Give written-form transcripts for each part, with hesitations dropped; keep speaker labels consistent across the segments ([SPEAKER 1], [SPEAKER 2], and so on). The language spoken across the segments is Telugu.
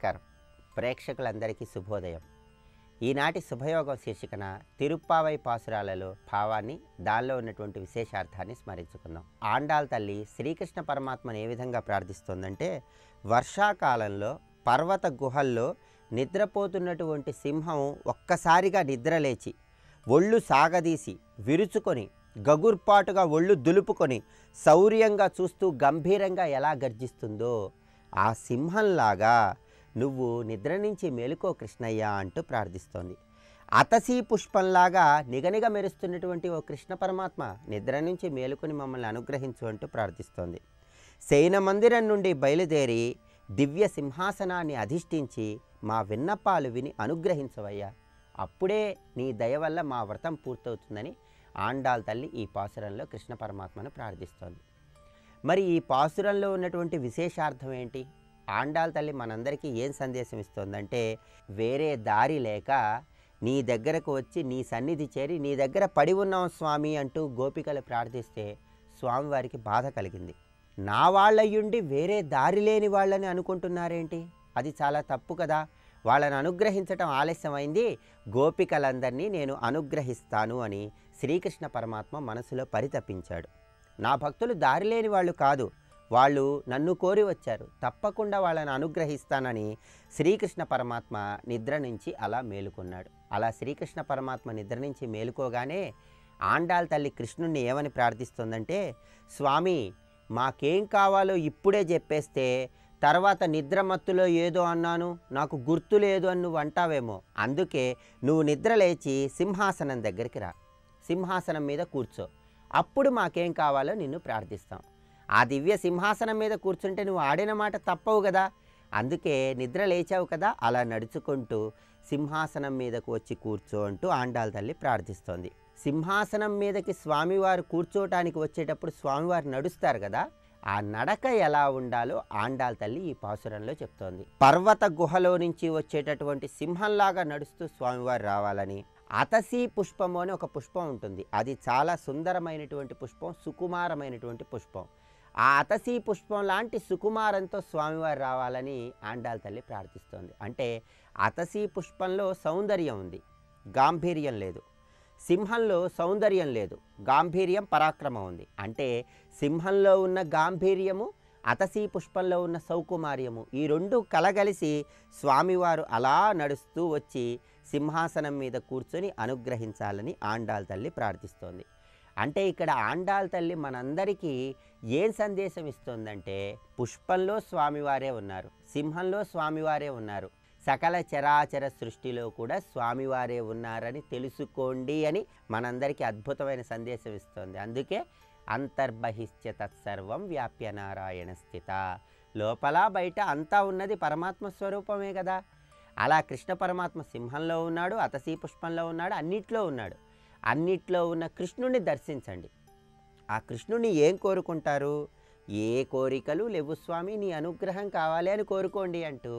[SPEAKER 1] నమస్కారం. ప్రేక్షకులందరికీ శుభోదయం. ఈనాటి శుభయోగం శీర్షికన తిరుప్పావై పాసురాలలో భావాన్ని, దానిలో ఉన్నటువంటి విశేషార్థాన్ని స్మరించుకుందాం. ఆండాళ్ తల్లి శ్రీకృష్ణ పరమాత్మను ఏ విధంగా ప్రార్థిస్తోందంటే, వర్షాకాలంలో పర్వత గుహల్లో నిద్రపోతున్నటువంటి సింహం ఒక్కసారిగా నిద్రలేచి ఒళ్ళు సాగదీసి విరుచుకొని గగుర్పాటుగా ఒళ్ళు దులుపుకొని శౌర్యంగా చూస్తూ గంభీరంగా ఎలా గర్జిస్తుందో ఆ సింహంలాగా నువ్వు నిద్ర నుంచి మేలుకో కృష్ణయ్య అంటూ ప్రార్థిస్తోంది. అతసీ పుష్పంలాగా నిగనిగ మెరుస్తున్నటువంటి ఓ కృష్ణ పరమాత్మ నిద్ర నుంచి మేలుకొని మమ్మల్ని అనుగ్రహించు అంటూ ప్రార్థిస్తోంది. శయన మందిరం నుండి బయలుదేరి దివ్య సింహాసనాన్ని అధిష్ఠించి మా విన్నపాలు విని అనుగ్రహించవయ్యా, అప్పుడే నీ దయ వల్ల మా వ్రతం పూర్తవుతుందని ఆండాళ్ తల్లి ఈ పాసురంలో కృష్ణ పరమాత్మను ప్రార్థిస్తోంది. మరి ఈ పాసురంలో ఉన్నటువంటి విశేషార్థం ఏంటి? ఆండాళ్ తల్లి మనందరికీ ఏం సందేశం ఇస్తోందంటే, వేరే దారి లేక నీ దగ్గరకు వచ్చి నీ సన్నిధి చేరి నీ దగ్గర పడి ఉన్నాం స్వామి అంటూ గోపికలు ప్రార్థిస్తే స్వామివారికి బాధ కలిగింది. నా వాళ్ళయ్యుండి వేరే దారి లేని వాళ్ళని అనుకుంటున్నారేంటి? అది చాలా తప్పు కదా. వాళ్ళని అనుగ్రహించటం ఆలస్యమైంది, గోపికలందరినీ నేను అనుగ్రహిస్తాను అని శ్రీకృష్ణ పరమాత్మ మనసులో పరితపించాడు. నా భక్తులు దారి లేని వాళ్ళు కాదు, వాళ్ళు నన్ను కోరి వచ్చారు, తప్పకుండా వాళ్ళని అనుగ్రహిస్తానని శ్రీకృష్ణ పరమాత్మ నిద్ర నుంచి అలా మేలుకున్నాడు. అలా శ్రీకృష్ణ పరమాత్మ నిద్ర నుంచి మేలుకోగానే ఆండాళ్ తల్లి కృష్ణుణ్ణి ఏమని ప్రార్థిస్తుందంటే, స్వామి మాకేం కావాలో ఇప్పుడే చెప్పేస్తే తర్వాత నిద్రమత్తులో ఏదో అన్నాను, నాకు గుర్తు లేదు అని నువ్వు అంటావేమో, అందుకే నువ్వు నిద్ర లేచి సింహాసనం దగ్గరికి రా, సింహాసనం మీద కూర్చో, అప్పుడు మాకేం కావాలో నిన్ను ప్రార్థిస్తాం. ఆ దివ్య సింహాసనం మీద కూర్చుంటే నువ్వు ఆడిన మాట తప్పవు కదా, అందుకే నిద్ర లేచావు కదా, అలా నడుచుకుంటూ సింహాసనం మీదకు వచ్చి కూర్చో అంటూ ఆండాళ్ తల్లి ప్రార్థిస్తోంది. సింహాసనం మీదకి స్వామివారు కూర్చోటానికి వచ్చేటప్పుడు స్వామివారు నడుస్తారు కదా, ఆ నడక ఎలా ఉండాలో ఆండాళ్ తల్లి ఈ పాసురంలో చెప్తోంది. పర్వత గుహలో నుంచి వచ్చేటటువంటి సింహంలాగా నడుస్తూ స్వామివారు రావాలని. అతసీ పుష్పము అని ఒక పుష్పం ఉంటుంది, అది చాలా సుందరమైనటువంటి పుష్పం, సుకుమారమైనటువంటి పుష్పం. ఆ అతసీ పుష్పం లాంటి సుకుమారంతో స్వామివారు రావాలని ఆండాళ్ తల్లి ప్రార్థిస్తోంది. అంటే అతసీ పుష్పంలో సౌందర్యం ఉంది, గాంభీర్యం లేదు. సింహంలో సౌందర్యం లేదు, గాంభీర్యం పరాక్రమం ఉంది. అంటే సింహంలో ఉన్న గాంభీర్యము, అతసీ పుష్పంలో ఉన్న సౌకుమార్యము, ఈ రెండు కలగలిసి స్వామివారు అలా నడుస్తూ వచ్చి సింహాసనం మీద కూర్చొని అనుగ్రహించాలని ఆండాళ్ తల్లి ప్రార్థిస్తోంది. అంటే ఇక్కడ ఆండాళ్ తల్లి మనందరికీ ఏం సందేశం ఇస్తోందంటే, పుష్పంలో స్వామివారే ఉన్నారు, సింహంలో స్వామివారే ఉన్నారు, సకల చరాచర సృష్టిలో కూడా స్వామివారే ఉన్నారని తెలుసుకోండి అని మనందరికీ అద్భుతమైన సందేశం ఇస్తోంది. అందుకే అంతర్బహిశ్చ తత్సర్వం వ్యాప్య నారాయణ స్థిత, లోపల బయట అంతా ఉన్నది పరమాత్మ స్వరూపమే కదా. అలా కృష్ణ పరమాత్మ సింహంలో ఉన్నాడు, అతసీ పుష్పంలో ఉన్నాడు, అన్నిట్లో ఉన్నాడు. అన్నిట్లో ఉన్న కృష్ణుని దర్శించండి. ఆ కృష్ణుని ఏం కోరుకుంటారు? ఏ కోరికలు లేవు స్వామి, నీ అనుగ్రహం కావాలి అని కోరుకోండి అంటూ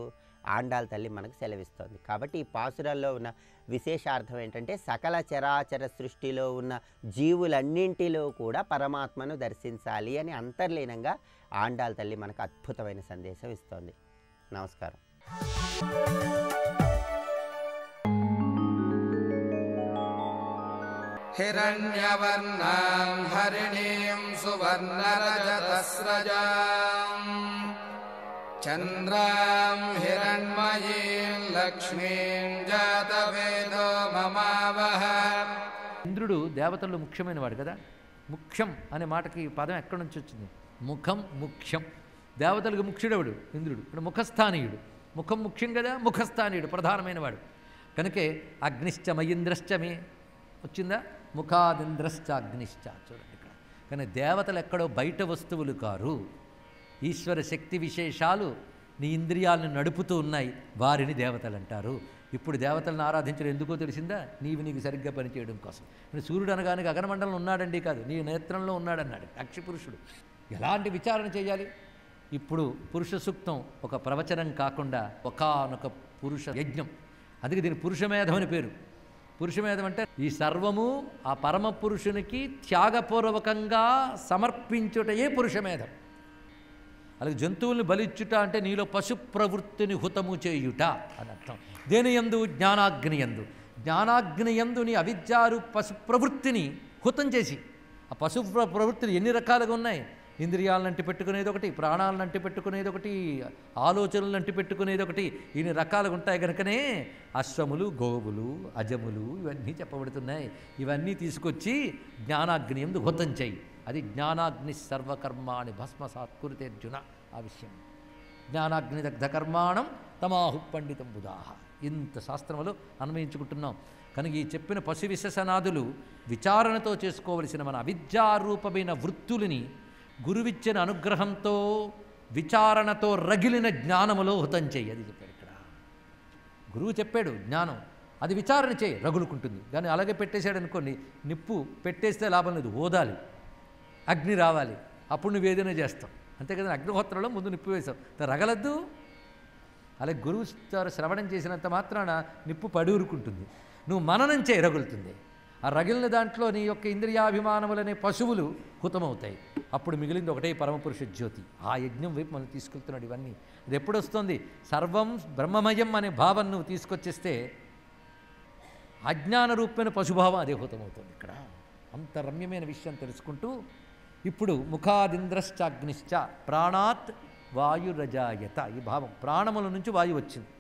[SPEAKER 1] ఆండాళ్ తల్లి మనకు సెలవిస్తోంది. కాబట్టి ఈ పాసురాల్లో ఉన్న విశేషార్థం ఏంటంటే, సకల చరాచర సృష్టిలో ఉన్న జీవులన్నింటిలో కూడా పరమాత్మను దర్శించాలి అని అంతర్లీనంగా ఆండాళ్ తల్లి మనకు అద్భుతమైన సందేశం ఇస్తోంది. నమస్కారం.
[SPEAKER 2] हिरण्यवर्णां हरिणीं सुवर्णरजतस्रजां चन्द्रां हिरण्मयीं लक्ष्मीं जातवेदो ममावह.
[SPEAKER 3] ఇంద్రుడు దేవతల్లో ముఖ్యమైన వాడు కదా. ముఖ్యం అనే మాటకి పదం ఎక్కడి నుంచి వచ్చింది? ముఖం ముఖ్యం. దేవతలకు ముఖ్యుడవుడు ఇంద్రుడు, ఇప్పుడు ముఖస్థానీయుడు. ముఖం ముఖ్యం కదా, ముఖస్థానీయుడు ప్రధానమైన వాడు. కనుకే అగ్నిశ్చ మయింద్రశ్చమే వచ్చిందా, ముఖాదింద్రశ్చ అగ్నిశ్చ. చూడండి ఇక్కడ. కానీ దేవతలు ఎక్కడో బయట వస్తువులు కారు, ఈశ్వర శక్తి విశేషాలు నీ ఇంద్రియాలను నడుపుతూ ఉన్నాయి, వారిని దేవతలు అంటారు. ఇప్పుడు దేవతలను ఆరాధించడం ఎందుకో తెలిసిందా? నీకు సరిగ్గా పనిచేయడం కోసం. సూర్యుడు అనగానే గగనమండలం ఉన్నాడండి కాదు, నీ నేత్రంలో ఉన్నాడన్నాడు అక్షిపురుషుడు. ఎలాంటి విచారణ చేయాలి? ఇప్పుడు పురుష సూక్తం ఒక ప్రవచనం కాకుండా ఒకానొక పురుష యజ్ఞం. అందుకే దీని పురుషమేధం అని పేరు. పురుషమేధం అంటే ఈ సర్వము ఆ పరమ పురుషునికి త్యాగపూర్వకంగా సమర్పించుటయే పురుషమేధం. అలాగే జంతువుల్ని బలిచ్చుట అంటే నీలో పశు ప్రవృత్తిని హుతము చేయుట అని అర్థం. దేని యందు? జ్ఞానాగ్ని యందు. జ్ఞానాగ్ని యందు నీ అవిద్యారు పశు ప్రవృత్తిని హుతం చేసి, ఆ పశు ప్రవృత్తులు ఎన్ని రకాలుగా ఉన్నాయి? ఇంద్రియాలను అంటి పెట్టుకునేది ఒకటి, ప్రాణాలను అంటి పెట్టుకునేది ఒకటి, ఆలోచనలను అంటి పెట్టుకునేది ఒకటి, ఇన్ని రకాలుగా ఉంటాయి కనుకనే అశ్వములు, గోవులు, అజములు ఇవన్నీ చెప్పబడుతున్నాయి. ఇవన్నీ తీసుకొచ్చి జ్ఞానాగ్ని యందు హుతం చేయి. అది జ్ఞానాగ్ని సర్వకర్మాణి భస్మసాత్ కురుతే అర్జున. ఆ విషయం జ్ఞానాగ్ని దగ్ధ కర్మాణం తమాహు పండితం బుధాహ. ఇంత శాస్త్రములు అన్వయించుకుంటున్నాం కనుక ఈ చెప్పిన పశు విశేషనాదులు విచారణతో చేసుకోవలసిన మన అవిద్యారూపమైన వృత్తులని గురువిచ్చిన అనుగ్రహంతో విచారణతో రగిలిన జ్ఞానములో హుతం చెయ్యి. అది చెప్పాడు ఇక్కడ. గురువు చెప్పాడు జ్ఞానం, అది విచారణ చేయి, రగులుకుంటుంది. కానీ అలాగే పెట్టేశాడు అనుకోండి, నిప్పు పెట్టేస్తే లాభం లేదు, ఓదాలి, అగ్ని రావాలి, అప్పుడు నువ్వు ఏదైనా చేస్తావు. అంతే కదా, అగ్నిహోత్రంలో ముందు నిప్పు వేసావు, రగలద్దు. అలాగే గురువు శ్రవణం చేసినంత మాత్రాన నిప్పు పడూరుకుంటుంది. నువ్వు మననం చేయి, రగులుతుంది. ఆ రగిలిన దాంట్లో నీ యొక్క ఇంద్రియాభిమానములనే పశువులు హుతమవుతాయి. అప్పుడు మిగిలింది ఒకటే పరమపురుష జ్యోతి. ఆ యజ్ఞం వైపు మనం తీసుకెళ్తున్నాడు. ఇవన్నీ అది ఎప్పుడు వస్తుంది? సర్వం బ్రహ్మమయం అనే భావం నువ్వు తీసుకొచ్చేస్తే అజ్ఞాన రూపమైన పశుభావం అదే హుతమవుతుంది. ఇక్కడ అంత రమ్యమైన విషయం తెలుసుకుంటూ ఇప్పుడు ముఖాదింద్రశ్చాగ్నిశ్చ ప్రాణాత్ వాయురజాయత. ఈ భావం ప్రాణముల నుంచి వాయువు వచ్చింది.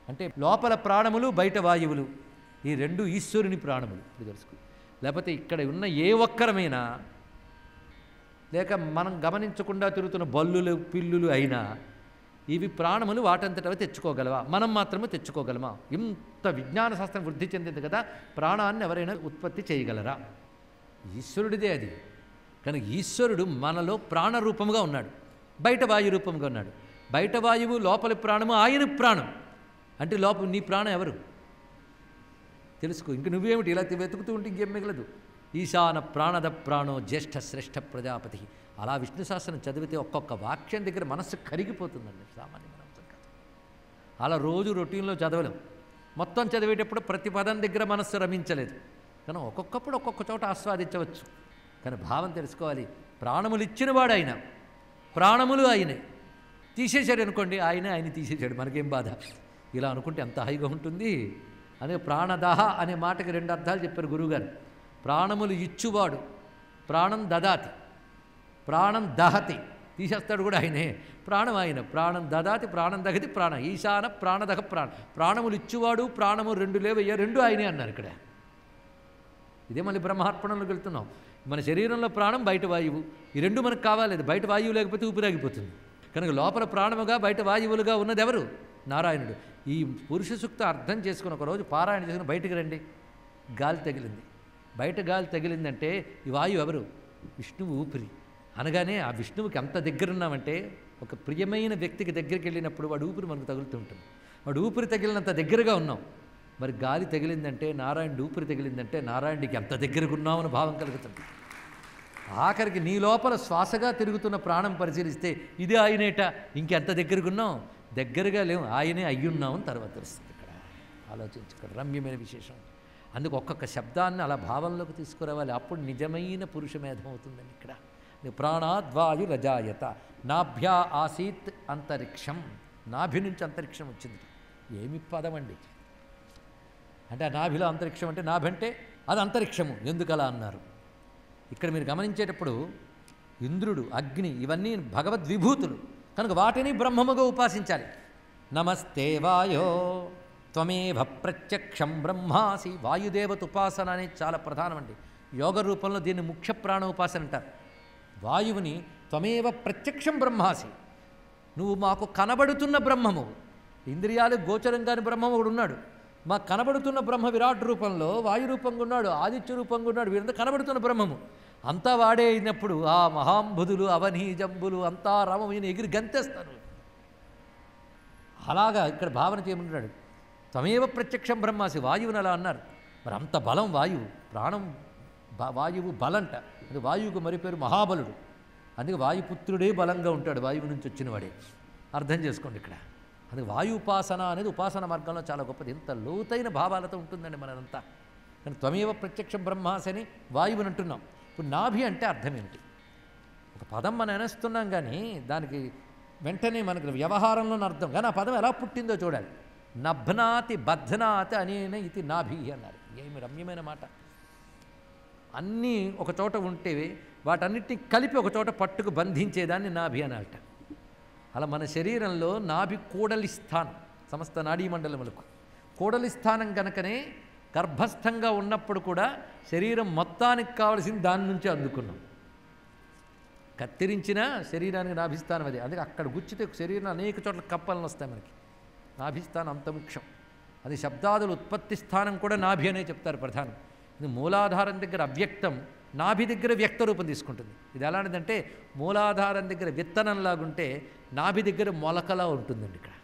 [SPEAKER 3] అంటే లోపల ప్రాణములు, బయట వాయువులు, ఈ రెండు ఈశ్వరుని ప్రాణములు. ఇప్పుడు తెలుసుకో. లేకపోతే ఇక్కడ ఉన్న ఏ ఒక్కరమైనా, లేక మనం గమనించకుండా తిరుగుతున్న బల్లులు, పిల్లులు అయినా ఇవి ప్రాణములు వాటంతటవి తెచ్చుకోగలవా? మనం మాత్రమే తెచ్చుకోగలమా? ఇంత విజ్ఞాన శాస్త్రం వృద్ధి చెందింది కదా, ప్రాణాన్ని ఎవరైనా ఉత్పత్తి చేయగలరా? ఈశ్వరుడిదే అది. కనుక ఈశ్వరుడు మనలో ప్రాణరూపముగా ఉన్నాడు, బయట వాయు రూపంగా ఉన్నాడు. బయట వాయువు, లోపలి ప్రాణము ఆయన ప్రాణం. అంటే లోపల నీ ప్రాణం ఎవరు తెలుసుకో. ఇంక నువ్వేమిటి ఇలా వెతుకుతూ ఉంటే ఇంకేం మిగలదు. ఈశాన ప్రాణద ప్రాణో జ్యేష్ఠ శ్రేష్ఠ ప్రజాపతి. అలా విష్ణు శాస్త్రం చదివితే ఒక్కొక్క వాక్యం దగ్గర మనస్సు కరిగిపోతుందండి. సామాన్య మనస్సు కాదు. అలా రోజు రొటీన్లో చదవలేం. మొత్తం చదివేటప్పుడు ప్రతి పదం దగ్గర మనస్సు రమించలేదు. కానీ ఒక్కొక్కప్పుడు ఒక్కొక్క చోట ఆస్వాదించవచ్చు. కానీ భావం తెలుసుకోవాలి. ప్రాణములు ఇచ్చినవాడు ఆయన, ప్రాణములు ఆయనే. తీసేశాడు అనుకోండి, ఆయన తీసేశాడు, మనకేం బాధ. ఇలా అనుకుంటే ఎంత హాయిగా ఉంటుంది. అదే ప్రాణదాహ అనే మాటకి రెండు అర్థాలు చెప్పారు గురువుగారు. ప్రాణములు ఇచ్చువాడు, ప్రాణం దదాతి, ప్రాణం దహతి, తీసేస్తాడు కూడా ఆయనే. ప్రాణం ఆయన, ప్రాణం దదాతి, ప్రాణం దహతి, ప్రాణ ఈశాన ప్రాణదహ ప్రాణ. ప్రాణములు ఇచ్చువాడు, ప్రాణము రెండు లేవయ్యా, రెండు ఆయనే అన్నారు ఇక్కడ. ఇదే మళ్ళీ బ్రహ్మార్పణంలోకి వెళ్తున్నాం. మన శరీరంలో ప్రాణం, బయట వాయువు, ఈ రెండు మనకు కావాలి. బయట వాయువు లేకపోతే ఊపిరాగిపోతుంది. కనుక లోపల ప్రాణముగా, బయట వాయువులుగా ఉన్నది ఎవరు? నారాయణుడు. ఈ పురుష సూక్త అర్థం చేసుకుని ఒకరోజు పారాయణ చేసుకుని బయటికి రండి, గాలి తగిలింది. బయట గాలి తగిలిందంటే ఈ వాయువు ఎవరు? విష్ణువు ఊపిరి. అనగానే ఆ విష్ణువుకి ఎంత దగ్గరున్నామంటే, ఒక ప్రియమైన వ్యక్తికి దగ్గరికి వెళ్ళినప్పుడు వాడు ఊపిరి మనకు తగులుతూ ఉంటుంది. వాడు ఊపిరి తగిలినంత దగ్గరగా ఉన్నాం. మరి గాలి తగిలిందంటే, నారాయణుడు ఊపిరి తగిలిందంటే నారాయణుడికి ఎంత దగ్గరగా ఉన్నామని భావం కలుగుతుంది. ఆఖరికి నీ లోపల శ్వాసగా తిరుగుతున్న ప్రాణం పరిశీలిస్తే ఇది ఆయనేట, ఇంకెంత దగ్గరగా ఉన్నాం? దగ్గరగా లేవు, ఆయనే అయ్యున్నామని తర్వాత తెలుస్తుంది. ఇక్కడ ఆలోచించుకోండి, రమ్యమైన విశేషం. అందుకు ఒక్కొక్క శబ్దాన్ని అలా భావంలోకి తీసుకురావాలి. అప్పుడు నిజమైన పురుషమేధం అవుతుందండి. ఇక్కడ ప్రాణాద్వాయు రజాయత. నాభ్యా ఆసీత్ అంతరిక్షం. నాభి నుంచి అంతరిక్షం వచ్చింది. ఏమి పదం అండి! అంటే ఆ నాభిలో అంతరిక్షం అంటే, నాభి అంటే అది అంతరిక్షము. ఎందుకు అలా అన్నారు? ఇక్కడ మీరు గమనించేటప్పుడు ఇంద్రుడు, అగ్ని ఇవన్నీ భగవద్విభూతులు కనుక వాటిని బ్రహ్మముగా ఉపాసించాలి. నమస్తే వాయో త్వమేవ ప్రత్యక్షం బ్రహ్మాసి. వాయుదేవత ఉపాసన అనేది చాలా ప్రధానమండి. యోగ రూపంలో దీన్ని ముఖ్య ప్రాణ ఉపాసన అంటారు. వాయువుని త్వమేవ ప్రత్యక్షం బ్రహ్మాసి, నువ్వు మాకు కనబడుతున్న బ్రహ్మము. ఇంద్రియాలు గోచరంగాని బ్రహ్మము ఒకడు ఉన్నాడు. మాకు కనబడుతున్న బ్రహ్మ విరాట్ రూపంలో, వాయు రూపంగా ఉన్నాడు, ఆదిత్య రూపంగా ఉన్నాడు. వీరంతా కనబడుతున్న బ్రహ్మము. అంతా వాడే అయినప్పుడు ఆ మహాంబుధులు, అవనీజంబులు అంతా రామమైన ఎగిరి గంతేస్తారు. అలాగా ఇక్కడ భావన చేయమంటున్నాడు. త్వమేవ ప్రత్యక్షం బ్రహ్మాసి. వాయువుని అలా అన్నారు. మరి అంత బలం వాయువు. ప్రాణం వాయువు బలంట. అది వాయువుకు మరి పేరు మహాబలుడు. అందుకే వాయుపుత్రుడే బలంగా ఉంటాడు, వాయువు నుంచి వచ్చిన వాడే. అర్థం చేసుకోండి ఇక్కడ. అది వాయుపాసన అనేది ఉపాసన మార్గంలో చాలా గొప్పది. ఎంత లోతైన భావాలతో ఉంటుందండి మనంతా. కానీ త్వమేవ ప్రత్యక్షం బ్రహ్మాసి అని వాయువుని అంటున్నాం. ఇప్పుడు నాభి అంటే అర్థం ఏమిటి? ఒక పదం మనం అనేస్తున్నాం కానీ దానికి వెంటనే మనకు వ్యవహారంలోని అర్థం, కానీ ఆ పదం ఎలా పుట్టిందో చూడాలి. నభ్నాతి బధ్నాతి అనేన ఇది నాభి అన్నారు. ఏమి రమ్యమైన మాట. అన్నీ ఒక చోట ఉంటే వాటన్నిటిని కలిపి ఒక చోట పట్టుకు బంధించేదాన్ని నాభి అనాలట. అలా మన శరీరంలో నాభి కూడలి స్థానం, సమస్త నాడీ మండలములకు కూడలి స్థానం కనుకనే గర్భస్థంగా ఉన్నప్పుడు కూడా శరీరం మొత్తానికి కావలసింది దాని నుంచి అందుకున్నాం. కత్తిరించిన శరీరానికి నాభిస్థానం అది. అందుకే అక్కడ గుచ్చితే శరీరం అనేక చోట్ల కప్పలను వస్తాయి మనకి. నాభిస్థానం అంత ముఖ్యం. అది శబ్దాదుల ఉత్పత్తి స్థానం కూడా నాభి అనే చెప్తారు ప్రధానం. ఇది మూలాధారం దగ్గర అవ్యక్తం, నాభి దగ్గర వ్యక్త రూపం తీసుకుంటుంది. ఇది ఎలాంటిదంటే మూలాధారం దగ్గర విత్తనంలాగుంటే నాభి దగ్గర మొలకలా ఉంటుందండి. ఇక్కడ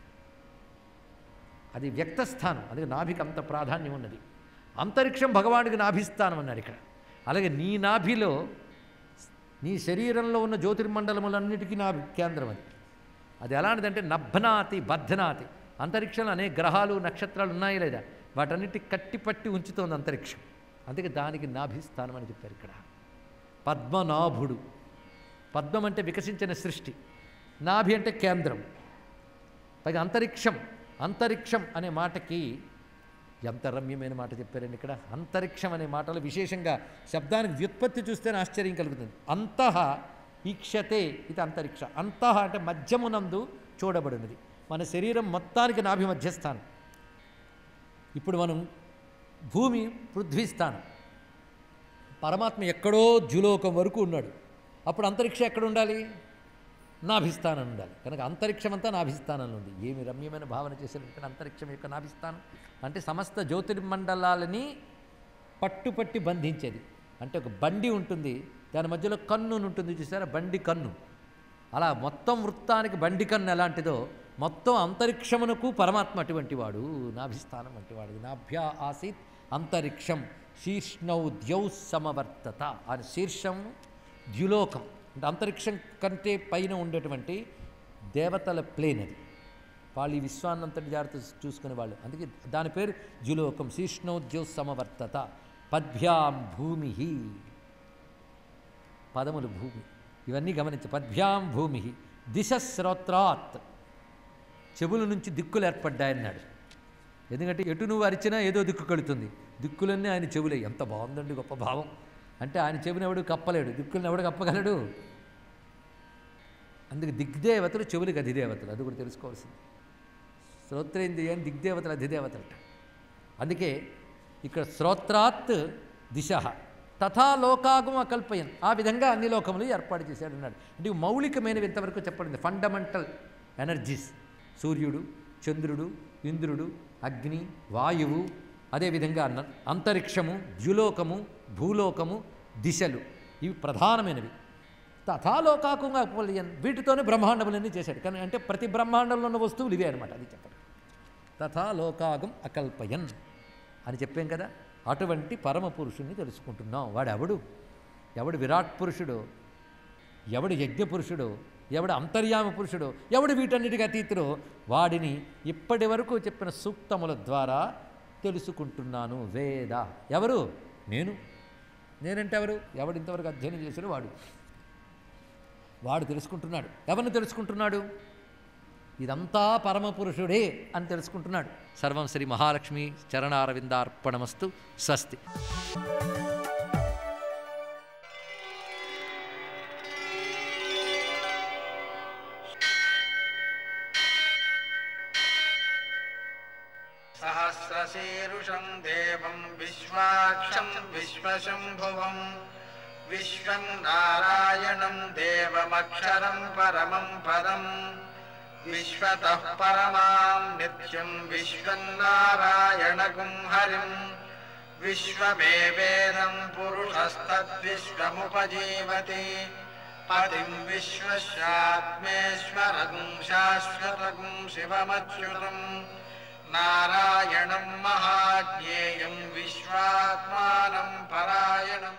[SPEAKER 3] అది వ్యక్తస్థానం, అందుకే నాభికి అంత ప్రాధాన్యం ఉన్నది. అంతరిక్షం భగవానుడికి నాభిస్థానం అన్నాడు ఇక్కడ. అలాగే నీ నాభిలో నీ శరీరంలో ఉన్న జ్యోతిర్మండలములన్నిటికీ నాభి కేంద్రం అది. అది ఎలాంటిదంటే నభ్నాతి బధ్నాతి. అంతరిక్షంలో అనేక గ్రహాలు నక్షత్రాలు ఉన్నాయి లేదా, వాటన్నిటి కట్టిపట్టి ఉంచుతోంది అంతరిక్షం. అందుకే దానికి నాభిస్థానం అని చెప్పారు ఇక్కడ. పద్మనాభుడు, పద్మం అంటే వికసించిన సృష్టి, నాభి అంటే కేంద్రం. పైగా అంతరిక్షం, అంతరిక్షం అనే మాటకి ఎంత రమ్యమైన మాట చెప్పారండి ఇక్కడ. అంతరిక్షం అనే మాటలు విశేషంగా శబ్దానికి వ్యుత్పత్తి చూస్తేనే ఆశ్చర్యం కలుగుతుంది. అంతః ఈక్షతే ఇది అంతరిక్ష. అంతః అంటే మధ్యమునందు చూడబడినది. మన శరీరం మొత్తానికి నాభి మధ్యస్థానం. ఇప్పుడు మనం భూమి పృథ్వీస్థానం, పరమాత్మ ఎక్కడో ద్యులోకం వరకు ఉన్నాడు. అప్పుడు అంతరిక్షం ఎక్కడ ఉండాలి? నాభిస్థానం ఉండాలి. కనుక అంతరిక్షం అంతా నాభిస్థానంలో ఉంది. ఏమి రమ్యమైన భావన చేశారు ఇక్కడ. అంతరిక్షం యొక్క నాభిస్థానం అంటే సమస్త జ్యోతిర్మండలాలని పట్టుపట్టి బంధించేది. అంటే ఒక బండి ఉంటుంది, దాని మధ్యలో కన్ను ఉంటుంది, చూసారా, బండి కన్ను. అలా మొత్తం వృత్తానికి బండి కన్ను ఎలాంటిదో మొత్తం అంతరిక్షమునకు పరమాత్మ అటువంటి వాడు, నాభిస్థానం వంటి వాడు. నాభ్యా ఆసీత్ అంతరిక్షం శీర్ష్ణౌ ద్యౌ సమవర్తత. అని శీర్షం ద్యులోకం అంటే అంతరిక్షం కంటే పైన ఉండేటువంటి దేవతల ప్లేన్ అది. వాళ్ళు ఈ విశ్వాన్నంతటి జాగ్రత్త చూసుకునే వాళ్ళు. అందుకే దాని పేరు ద్యులోకం. శీర్ష్ణౌ ద్యౌ సమవర్తత. పద్భ్యాం భూమి, పదములు భూమి, ఇవన్నీ గమనించి. పద్భ్యాం భూమి దిశ శ్రోత్రాత్, చెవుల నుంచి దిక్కులు ఏర్పడ్డాయన్నాడు. ఎందుకంటే ఎటు నువ్వు అరిచినా ఏదో దిక్కు కలుగుతుంది. దిక్కులన్నీ ఆయన చెవులే. ఎంత బాగుందండి గొప్ప భావం. అంటే ఆయన చెవిని ఎవడు కప్పలేడు, దిక్కులను ఎవడు కప్పగలడు. అందుకే దిగ్దేవతలు చెవులకు అధిదేవతలు, అది కూడా తెలుసుకోవాల్సింది. శ్రోత్రేంద్రియాన్ని దిగ్దేవతలు అధిదేవతలట. అందుకే ఇక్కడ శ్రోత్రాత్ దిశ తథా లోకాగమ కల్పయన్, ఆ విధంగా అన్ని లోకములు ఏర్పాటు చేశాడు అన్నాడు. అంటే మౌలికమైనవి ఇంతవరకు చెప్పబడింది. ఫండమెంటల్ ఎనర్జీస్, సూర్యుడు, చంద్రుడు, ఇంద్రుడు, అగ్ని, వాయువు, అదేవిధంగా అంతరిక్షము, ద్యులోకము, భూలోకము, దిశలు, ఇవి ప్రధానమైనవి. తథాలోకాకంగా కల్పయన్, వీటితోనే బ్రహ్మాండములన్నీ చేశాడు. కానీ అంటే ప్రతి బ్రహ్మాండంలో ఉన్న వస్తువులు ఇవే అనమాట. అది చెప్పండి. తథాలోకాగం అకల్పయన్ అని చెప్పాం కదా. అటువంటి పరమ పురుషుణ్ణి తెలుసుకుంటున్నాం. వాడెవడు? ఎవడు విరాట్ పురుషుడు, ఎవడు యజ్ఞ పురుషుడు, ఎవడు అంతర్యామ పురుషుడు, ఎవడు వీటన్నిటికీ అతీతుడో వాడిని ఇప్పటి వరకు చెప్పిన సూక్తముల ద్వారా తెలుసుకుంటున్నాను. వేద ఎవరు? నేను. నేనంటే ఎవరు? ఎవడు ఇంతవరకు అధ్యయనం చేశాడు వాడు. వాడు తెలుసుకుంటున్నాడు. ఎవరిని తెలుసుకుంటున్నాడు? ఇదంతా పరమపురుషుడే అని తెలుసుకుంటున్నాడు. సర్వం శ్రీ మహాలక్ష్మి చరణారవిందార్పణమస్తు. స్వస్తి.
[SPEAKER 2] సహస్రశీరుషం దేవం విశ్వాక్షం విశ్వశంభువం విశ్వం నారాయణం దేవమక్షరం పరమం పదం విశ్వతః పరమాం నిత్యం విశ్వన్నారాయణగుం హరిం విశ్వమేవేదం పురుషస్తద్విశ్వముపజీవతి పతిం విశ్వస్యాత్మేశ్వరగుం శాశ్వతగుం శివమచ్యుతం నారాయణం మహాజ్ఞేయం విశ్వాత్మానం పరాయణం.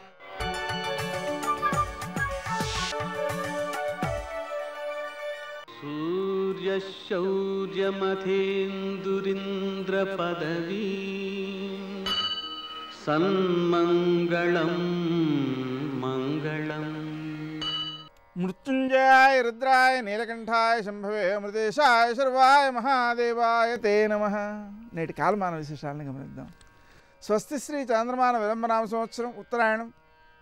[SPEAKER 4] సూర్యశౌర్యమథేందురింద్రపదవీ సన్మంగళం మంగళం. మృత్యుంజయాయ రుద్రాయ నీలకంఠాయ శంభవే అమృతేశాయ శర్వాయ మహాదేవాయ తే నమః. నేటి కాలమాన విశేషాలను గమనిద్దాం. స్వస్తి శ్రీ చాంద్రమాన విలంబనామ సంవత్సరం ఉత్తరాయణం,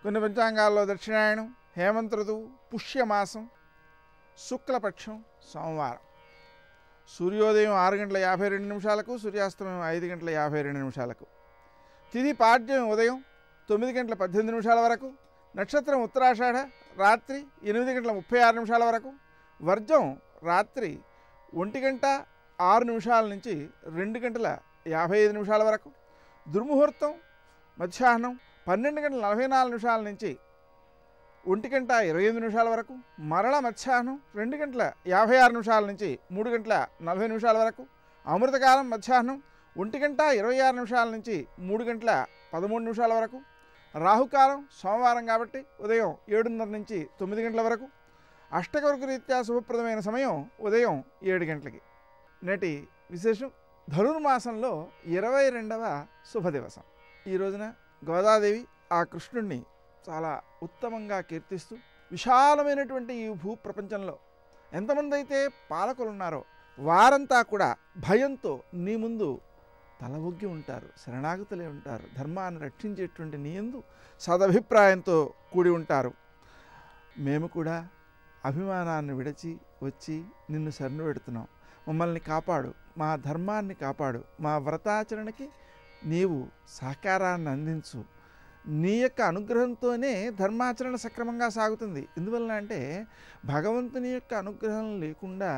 [SPEAKER 4] కొన్ని పంచాంగాల్లో దక్షిణాయనం, హేమంత ఋతువు, పుష్యమాసం, శుక్లపక్షం, సోమవారం. సూర్యోదయం 6:52, సూర్యాస్తమయం 5:52. తిథి పాడ్యం ఉదయం 9:18 వరకు, నక్షత్రం ఉత్తరాషాఢ రాత్రి 8:36 వరకు, వర్జం రాత్రి 1:06 నుంచి 2:55 వరకు, దుర్ముహూర్తం మధ్యాహ్నం 12:44 నుంచి 1:25 వరకు, మరల మధ్యాహ్నం 2:56 నుంచి 3:40 వరకు, అమృతకాలం మధ్యాహ్నం 1:26 నుంచి 3:13 వరకు, రాహుకాలం సోమవారం కాబట్టి ఉదయం 7:30 నుంచి 9 గంటల వరకు, అష్టకవర్గ రీత్యా శుభప్రదమైన సమయం ఉదయం 7 గంటలకి. నేటి విశేషం ధనుర్మాసంలో 22వ శుభదివసం. ఈ రోజున గోదాదేవి ఆ కృష్ణుణ్ణి చాలా ఉత్తమంగా కీర్తిస్తూ, విశాలమైనటువంటి ఈ భూప్రపంచంలో ఎంతమంది అయితే పాలకులు ఉన్నారో వారంతా కూడా భయంతో నీ ముందు తలవొగ్గి ఉంటారు, శరణాగతులే ఉంటారు, ధర్మాన్ని రక్షించేటువంటి నీ యందు సదభిప్రాయంతో కూడి ఉంటారు. మేము కూడా అభిమానాన్ని విడిచి వచ్చి నిన్ను శరణు పెడుతున్నాం, మమ్మల్ని కాపాడు, మా ధర్మాన్ని కాపాడు, మా వ్రతాచరణకి నీవు సహకారాన్ని అందించు. నీ యొక్క అనుగ్రహంతోనే ధర్మాచరణ సక్రమంగా సాగుతుంది. ఎందువలన అంటే భగవంతుని యొక్క అనుగ్రహం లేకుండా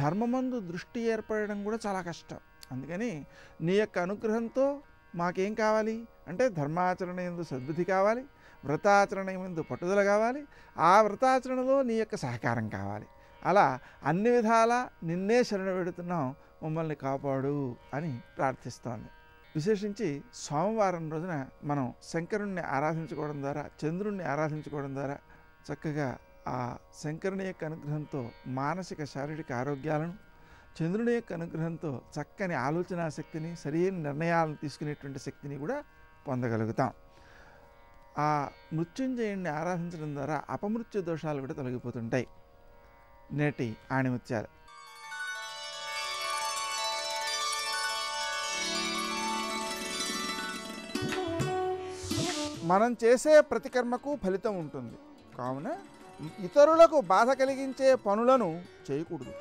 [SPEAKER 4] ధర్మమందు దృష్టి ఏర్పడడం కూడా చాలా కష్టం. అందుకని నీ యొక్క అనుగ్రహంతో మాకేం కావాలి అంటే ధర్మాచరణ యందు సద్బుద్ధి కావాలి, వ్రతాచరణ యందు పట్టుదల కావాలి, ఆ వ్రతాచరణలో నీ యొక్క సహకారం కావాలి. అలా అన్ని విధాలా నిన్నే శరణ పెడుతున్నాం, మమ్మల్ని కాపాడు అని ప్రార్థిస్తోంది. విశేషించి సోమవారం రోజున మనం శంకరుణ్ణి ఆరాధించుకోవడం ద్వారా, చంద్రుణ్ణి ఆరాధించుకోవడం ద్వారా చక్కగా ఆ శంకరుని యొక్క అనుగ్రహంతో మానసిక శారీరక ఆరోగ్యాలను, చంద్రుని యొక్క అనుగ్రహంతో చక్కని ఆలోచన శక్తిని, సరైన నిర్ణయాలను తీసుకునేటువంటి శక్తిని కూడా పొందగలుగుతాం. ఆ మృత్యుంజయుణ్ణి ఆరాధించడం ద్వారా అపమృత్యు దోషాలు కూడా తొలగిపోతుంటాయి. నేటి ఆణిముత్యాలు. మనం చేసే ప్రతి కర్మకు ఫలితం ఉంటుంది, కావున ఇతరులకు బాధ కలిగించే పనులను చేయకూడదు.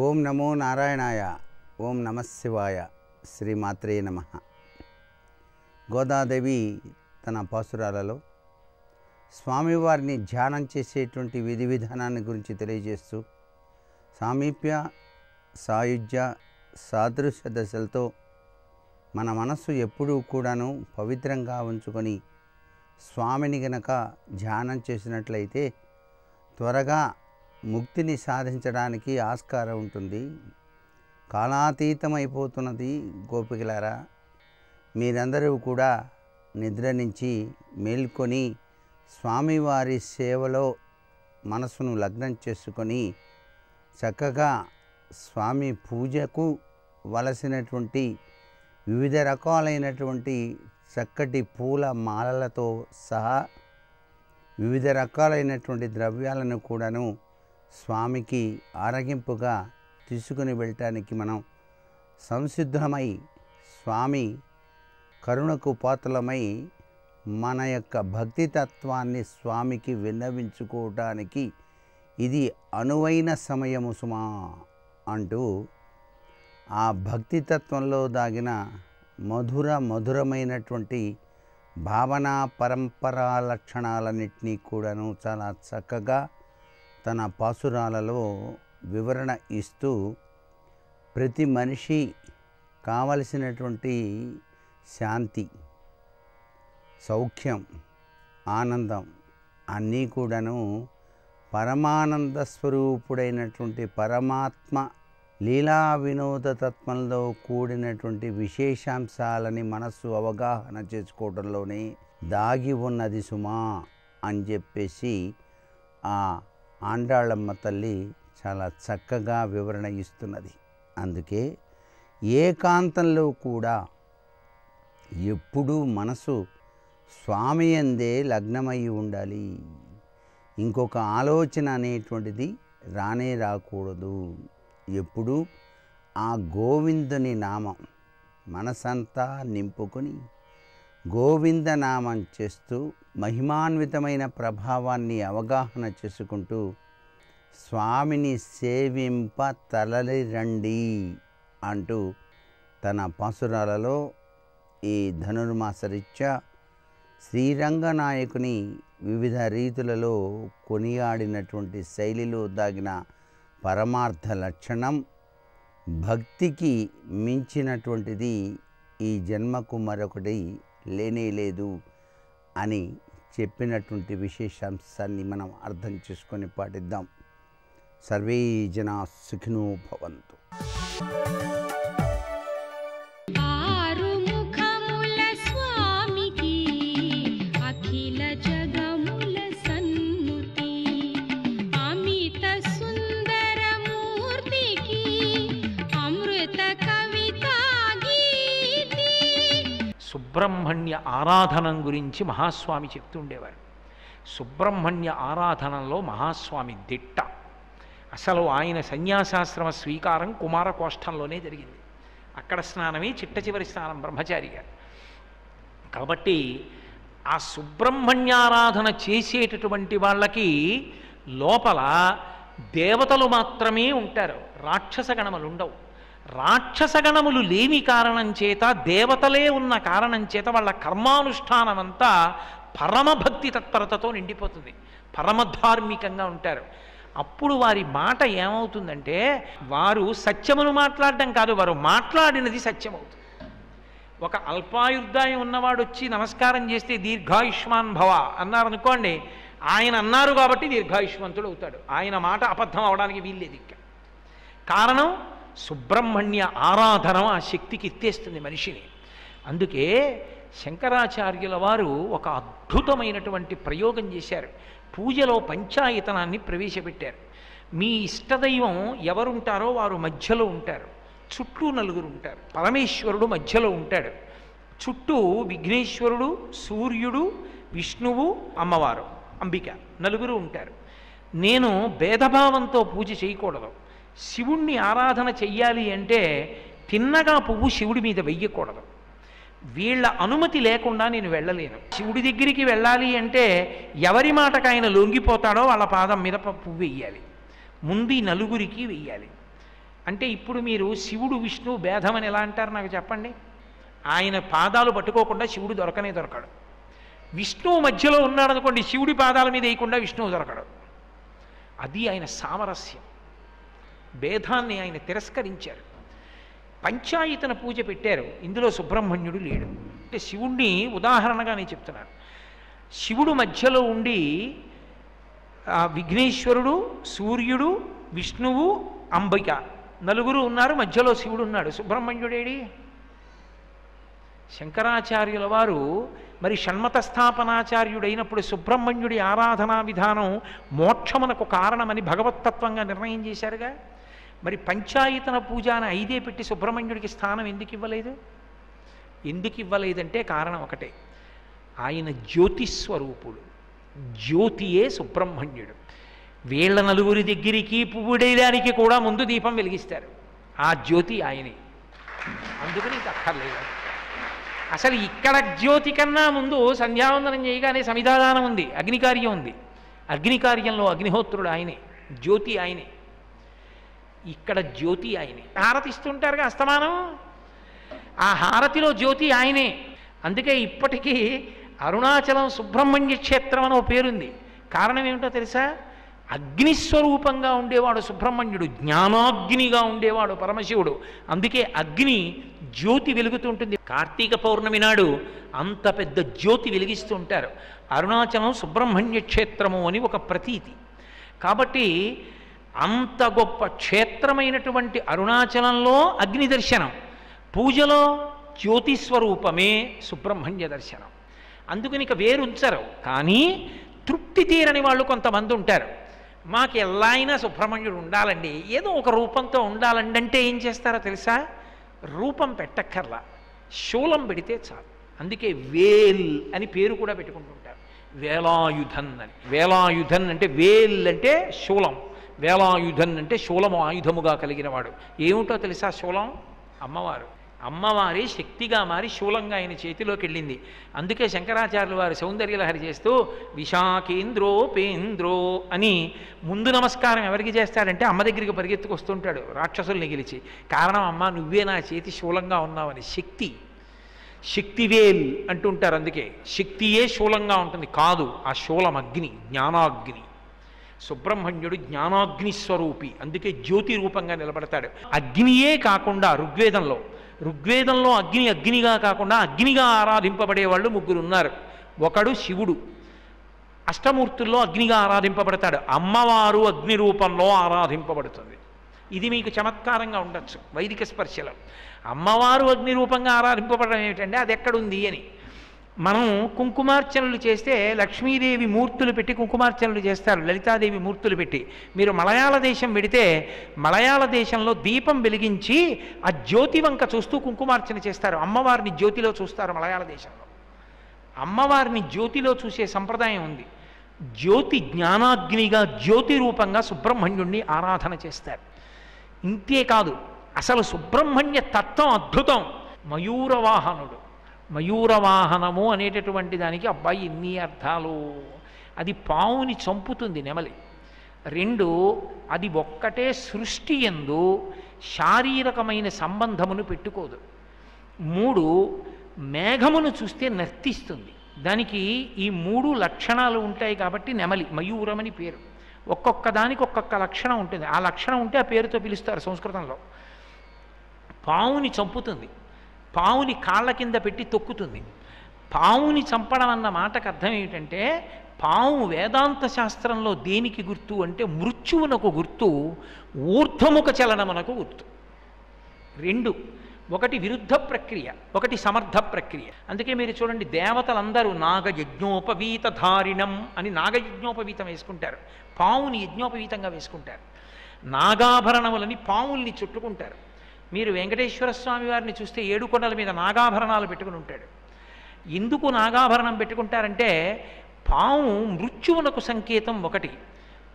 [SPEAKER 1] ఓం నమో నారాయణాయ, ఓం నమఃశివాయ, శ్రీమాత్రే నమః. గోదాదేవి తన పాసురాలలో స్వామివారిని ధ్యానం చేసేటువంటి విధి విధానాన్ని గురించి తెలియజేస్తూ సామీప్య, సాయుజ్య, సాదృశ్య దశలతో మన మనస్సు ఎప్పుడూ కూడాను పవిత్రంగా ఉంచుకొని స్వామిని గనక ధ్యానం చేసినట్లయితే త్వరగా ముక్తిని సాధించడానికి ఆస్కారం ఉంటుంది. కాలాతీతమైపోతున్నది గోపికలారా, మీరందరూ కూడా నిద్ర నుంచి మేల్కొని స్వామివారి సేవలో మనసును లగ్నం చేసుకొని చక్కగా స్వామి పూజకు వలసినటువంటి వివిధ రకాలైనటువంటి చక్కటి పూల మాలలతో సహా వివిధ రకాలైనటువంటి ద్రవ్యాలను కూడాను స్వామికి ఆరగింపుగా తీసుకుని వెళ్ళటానికి మనం సంసిద్ధమై స్వామి కరుణకు పాత్రలమై మన యొక్క భక్తి తత్వాన్ని స్వామికి విన్నవించుకోవటానికి ఇది అనువైన సమయము సుమా అంటూ ఆ భక్తి తత్వంలో దాగిన మధురమైనటువంటి భావన పరంపరా లక్షణాలన్నింటినీ కూడాను చాలా చక్కగా తన పాసురాలలో వివరణ ఇస్తూ ప్రతి మనిషి కావలసినటువంటి శాంతి, సౌఖ్యం, ఆనందం అన్నీ కూడాను పరమానంద స్వరూపుడైనటువంటి పరమాత్మ లీలా వినోద తత్వంలో కూడినటువంటి విశేషాంశాలని మనస్సు అవగాహన చేసుకోవడంలోనే దాగి ఉన్నది సుమా
[SPEAKER 5] అని చెప్పేసి ఆ ఆండాళమ్మ తల్లి చాలా చక్కగా వివరణ ఇస్తున్నది. అందుకే ఏకాంతంలో కూడా ఎప్పుడూ మనసు స్వామి యందే లగ్నమై ఉండాలి. ఇంకొక ఆలోచన అనేటువంటిది రానే రాకూడదు. ఎప్పుడు ఆ గోవిందుని నామం మనసంతా నింపుకొని గోవిందనామం చేస్తూ మహిమాన్వితమైన ప్రభావాన్ని అవగాహన చేసుకుంటూ స్వామిని సేవింప తరలి రండి అంటూ తన పాసురాలలో ఈ ధనుర్మాసరీత్యా శ్రీరంగనాయకుని వివిధ రీతులలో కొనియాడినటువంటి శైలిలో దాగిన పరమార్థ లక్షణం భక్తికి మించినటువంటిది ఈ జన్మకు మరొకటి లేనే లేదు అని చెప్పినటువంటి విశేషాంశాన్ని మనం అర్థం చేసుకొని పాటిద్దాం. సర్వే జనా సుఖినో భవంతు.
[SPEAKER 6] సుబ్రహ్మణ్య ఆరాధనం గురించి మహాస్వామి చెప్తుండేవారు. సుబ్రహ్మణ్య ఆరాధనలో మహాస్వామి దిట్ట. అసలు ఆయన సన్యాసాశ్రమ స్వీకారం కుమారకోష్టంలోనే జరిగింది. అక్కడ స్నానమే చిట్ట చివరి స్నానం బ్రహ్మచారిగా. కాబట్టి ఆ సుబ్రహ్మణ్యారాధన చేసేటటువంటి వాళ్ళకి లోపల దేవతలు మాత్రమే ఉంటారు, రాక్షస గణములు ఉండవు. రాక్షస గణములు లేని కారణం చేత, దేవతలే ఉన్న కారణం చేత వాళ్ళ కర్మానుష్ఠానం అంతా పరమభక్తి తత్పరతతో నిండిపోతుంది, పరమధార్మికంగా ఉంటారు. అప్పుడు వారి మాట ఏమవుతుందంటే, వారు సత్యమును మాట్లాడడం కాదు, వారు మాట్లాడినది సత్యమవుతుంది. ఒక అల్పాయుర్దాయం ఉన్నవాడు వచ్చి నమస్కారం చేస్తే దీర్ఘాయుష్మాన్ భవ అన్నారనుకోండి, ఆయన అన్నారు కాబట్టి దీర్ఘాయుష్మంతుడు అవుతాడు. ఆయన మాట అబద్ధం అవడానికి వీల్లేదు. ఇక కారణం సుబ్రహ్మణ్య ఆరాధన ఆ శక్తికి ఎత్తేస్తుంది మనిషిని. అందుకే శంకరాచార్యుల వారు ఒక అద్భుతమైనటువంటి ప్రయోగం చేశారు. పూజలో పంచాయతనాన్ని ప్రవేశపెట్టారు. మీ ఇష్టదైవం ఎవరుంటారో వారు మధ్యలో ఉంటారు, చుట్టూ నలుగురు ఉంటారు. పరమేశ్వరుడు మధ్యలో ఉంటాడు, చుట్టూ విఘ్నేశ్వరుడు, సూర్యుడు, విష్ణువు, అమ్మవారు అంబిక నలుగురు ఉంటారు. నేను భేదభావంతో పూజ చేయకూడదు. శివుణ్ణి ఆరాధన చెయ్యాలి అంటే తిన్నగా పువ్వు శివుడి మీద వెయ్యకూడదు. వీళ్ళ అనుమతి లేకుండా నేను వెళ్ళలేను. శివుడి దగ్గరికి వెళ్ళాలి అంటే ఎవరి మాటకు ఆయన లొంగిపోతాడో వాళ్ళ పాదం మీద పువ్వు వెయ్యాలి. ముందు ఈ నలుగురికి వెయ్యాలి. అంటే ఇప్పుడు మీరు శివుడు విష్ణువు భేదం అని ఎలా అంటారు నాకు చెప్పండి? ఆయన పాదాలు పట్టుకోకుండా శివుడు దొరకనే దొరకడు. విష్ణువు మధ్యలో ఉన్నాడు అనుకోండి, శివుడి పాదాల మీద వేయకుండా విష్ణువు దొరకడు. అది ఆయన సామరస్యం. భేదాన్ని ఆయన తిరస్కరించారు. పంచాయతన పూజ పెట్టారు, ఇందులో సుబ్రహ్మణ్యుడు లేడు. అంటే శివుణ్ణి ఉదాహరణగా నేను చెప్తున్నాను. శివుడు మధ్యలో ఉండి విఘ్నేశ్వరుడు, సూర్యుడు, విష్ణువు, అంబిక నలుగురు ఉన్నారు, మధ్యలో శివుడు ఉన్నాడు. సుబ్రహ్మణ్యుడేడి? శంకరాచార్యుల వారు మరి షణ్మత స్థాపనాచార్యుడైనప్పుడు సుబ్రహ్మణ్యుడి ఆరాధనా విధానం మోక్షమునకు కారణమని భగవత్తత్వంగా నిర్ణయం చేశారుగా. మరి పంచాయతన పూజ అని 5 పెట్టి సుబ్రహ్మణ్యుడికి స్థానం ఎందుకు ఇవ్వలేదు? ఎందుకు ఇవ్వలేదంటే కారణం ఒకటే, ఆయన జ్యోతిస్వరూపుడు. జ్యోతియే సుబ్రహ్మణ్యుడు. వీళ్ళ నలుగురి దగ్గరికి పువ్వుడేయడానికి కూడా ముందు దీపం వెలిగిస్తారు. ఆ జ్యోతి ఆయనే. అందుకని ఇంక అక్కర్లేదు. అసలు ఇక్కడ జ్యోతి కన్నా ముందు సంధ్యావందనం చేయగానే సమిధాదానం ఉంది, అగ్నికార్యం ఉంది. అగ్నికార్యంలో అగ్నిహోత్రుడు ఆయనే, జ్యోతి ఆయనే. ఇక్కడ జ్యోతి ఆయనే. హారతి ఇస్తుంటారుగా అస్తమానం, ఆ హారతిలో జ్యోతి ఆయనే. అందుకే ఇప్పటికీ అరుణాచలం సుబ్రహ్మణ్య క్షేత్రం అని ఓ పేరుంది. కారణం ఏమిటో తెలుసా? అగ్నిస్వరూపంగా ఉండేవాడు సుబ్రహ్మణ్యుడు, జ్ఞానాగ్నిగా ఉండేవాడు పరమశివుడు. అందుకే అగ్ని జ్యోతి వెలుగుతుంటుంది. కార్తీక పౌర్ణమి నాడు అంత పెద్ద జ్యోతి వెలిగిస్తూ ఉంటారు. అరుణాచలం సుబ్రహ్మణ్య క్షేత్రము అని ఒక ప్రతీతి. కాబట్టి అంత గొప్ప క్షేత్రమైనటువంటి అరుణాచలంలో అగ్ని దర్శనం, పూజలో జ్యోతిస్వరూపమే సుబ్రహ్మణ్య దర్శనం. అందుకని ఇక వేరుంచరు. కానీ తృప్తి తీరని వాళ్ళు కొంతమంది ఉంటారు. మాకు ఎలా అయినా సుబ్రహ్మణ్యుడు ఉండాలండి, ఏదో ఒక రూపంతో ఉండాలండి అంటే ఏం చేస్తారో తెలుసా? రూపం పెట్టక్కర్లా, శూలం పెడితే చాలు. అందుకే వేల్ అని పేరు కూడా పెట్టుకుంటుంటారు, వేలాయుధన్ అని. వేలాయుధన్ అంటే వేల్ అంటే శూలం, వేలాయుధన్ అంటే శూలము ఆయుధముగా కలిగిన వాడు. ఏమిటో తెలుసా శూలం? అమ్మవారు. అమ్మవారి శక్తిగా మారి శూలంగా ఆయన చేతిలోకి వెళ్ళింది. అందుకే శంకరాచార్యులు వారు సౌందర్యలహరి చేస్తూ విశాఖేంద్రోపేంద్రో అని ముందు నమస్కారం ఎవరికి చేస్తాడంటే అమ్మ దగ్గరికి పరిగెత్తుకొస్తుంటాడు రాక్షసుల్ని గెలిచి. కారణం, అమ్మ నువ్వే నా చేతి శూలంగా ఉన్నావని. శక్తివేల్ అంటుంటారు. అందుకే శక్తియే శూలంగా ఉంటుంది. కాదు, ఆ శూలం అగ్ని, జ్ఞానాగ్ని. సుబ్రహ్మణ్యుడు జ్ఞానాగ్ని స్వరూపి, అందుకే జ్యోతి రూపంగా నిలబడతాడు. అగ్నియే కాకుండా ఋగ్వేదంలో అగ్నిగా కాకుండా అగ్నిగా ఆరాధింపబడేవాళ్ళు ముగ్గురు ఉన్నారు. ఒకడు శివుడు, అష్టమూర్తుల్లో అగ్నిగా ఆరాధింపబడతాడు. అమ్మవారు అగ్ని రూపంలో ఆరాధింపబడుతుంది. ఇది మీకు చమత్కారంగా ఉండొచ్చు వైదిక స్పర్శలో. అమ్మవారు అగ్ని రూపంగా ఆరాధింపబడడం ఏమిటంటే అది ఎక్కడుంది అని. మనం కుంకుమార్చనలు చేస్తే లక్ష్మీదేవి మూర్తులు పెట్టి కుంకుమార్చనలు చేస్తారు, లలితాదేవి మూర్తులు పెట్టి. మీరు మలయాళ దేశం వెడితే మలయాళ దేశంలో దీపం వెలిగించి ఆ జ్యోతి వంక చూస్తూ కుంకుమార్చన చేస్తారు. అమ్మవారిని జ్యోతిలో చూస్తారు మలయాళ దేశంలో. అమ్మవారిని జ్యోతిలో చూసే సంప్రదాయం ఉంది. జ్యోతి జ్ఞానాగ్నిగా జ్యోతి రూపంగా సుబ్రహ్మణ్యుణ్ణి ఆరాధన చేస్తారు. ఇంతేకాదు, అసలు సుబ్రహ్మణ్య తత్వం అద్భుతం. మయూరవాహనుడు. మయూరవాహనము అనేటటువంటి దానికి అబ్బాయి ఎన్ని అర్థాలు. అది పావుని చంపుతుంది నెమలి. 2, అది ఒక్కటే సృష్టి యందు శారీరకమైన సంబంధమును పెట్టుకోదు. 3, మేఘమును చూస్తే నర్తిస్తుంది. దానికి ఈ 3 లక్షణాలు ఉంటాయి కాబట్టి నెమలి మయూరమని పేరు. ఒక్కొక్క దానికి ఒక్కొక్క లక్షణం ఉంటుంది. ఆ లక్షణం ఉంటే ఆ పేరుతో పిలుస్తారు సంస్కృతంలో. పావుని చంపుతుంది, పావుని కాళ్ళ కింద పెట్టి తొక్కుతుంది. పావుని చంపడం అన్న మాటకు అర్థం ఏమిటంటే, పావు వేదాంత శాస్త్రంలో దేనికి గుర్తు అంటే మృత్యువునకు గుర్తు, ఊర్ధ్వముఖ చలనమునకు గుర్తు. 2, ఒకటి విరుద్ధ ప్రక్రియ, ఒకటి సమర్థ ప్రక్రియ. అందుకే మీరు చూడండి, దేవతలందరూ నాగయజ్ఞోపవీతధారిణం అని నాగయజ్ఞోపవీతం వేసుకుంటారు, పావుని యజ్ఞోపవీతంగా వేసుకుంటారు. నాగాభరణములని పావుల్ని చుట్టుకుంటారు. మీరు వెంకటేశ్వర స్వామి వారిని చూస్తే 7 కొండల మీద నాగాభరణాలు పెట్టుకుని ఉంటాడు. ఎందుకు నాగాభరణం పెట్టుకుంటారంటే, పాము మృత్యువునకు సంకేతం ఒకటి,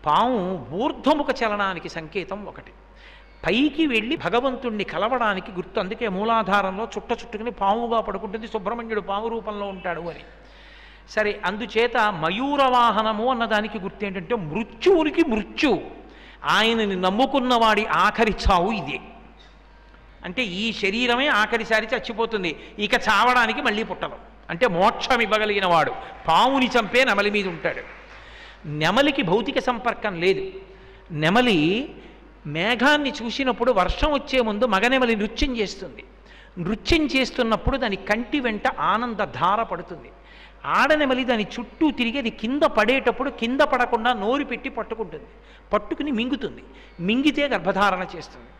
[SPEAKER 6] పాము ఊర్ధ్వముఖ చలనానికి సంకేతం ఒకటి, పైకి వెళ్ళి భగవంతుణ్ణి కలవడానికి గుర్తు. అందుకే మూలాధారంలో చుట్టుకుని పాముగా పడుకుంటుంది, సుబ్రహ్మణ్యుడు పాము రూపంలో ఉంటాడు అని. సరే, అందుచేత మయూరవాహనము అన్నదానికి గుర్తు ఏంటంటే మృత్యువునికి మృత్యు, ఆయనని నమ్ముకున్నవాడి ఆఖరి చావు ఇదే. అంటే ఈ శరీరమే ఆఖరిసారి చచ్చిపోతుంది, ఇక చావడానికి మళ్ళీ పుట్టదు. అంటే మోక్షం ఇవ్వగలిగిన వాడు పావుని చంపే నెమలి మీద ఉంటాడు. నెమలికి భౌతిక సంపర్కం లేదు. నెమలి మేఘాన్ని చూసినప్పుడు వర్షం వచ్చే ముందు మగనెమలి నృత్యం చేస్తుంది. నృత్యం చేస్తున్నప్పుడు దాని కంటి వెంట ఆనంద ధార పడుతుంది. ఆడనెమలి దాని చుట్టూ తిరిగి అది కింద పడేటప్పుడు కింద పడకుండా నోరు పెట్టి పట్టుకుంటుంది, పట్టుకుని మింగుతుంది. మింగితే గర్భధారణ చేస్తుంది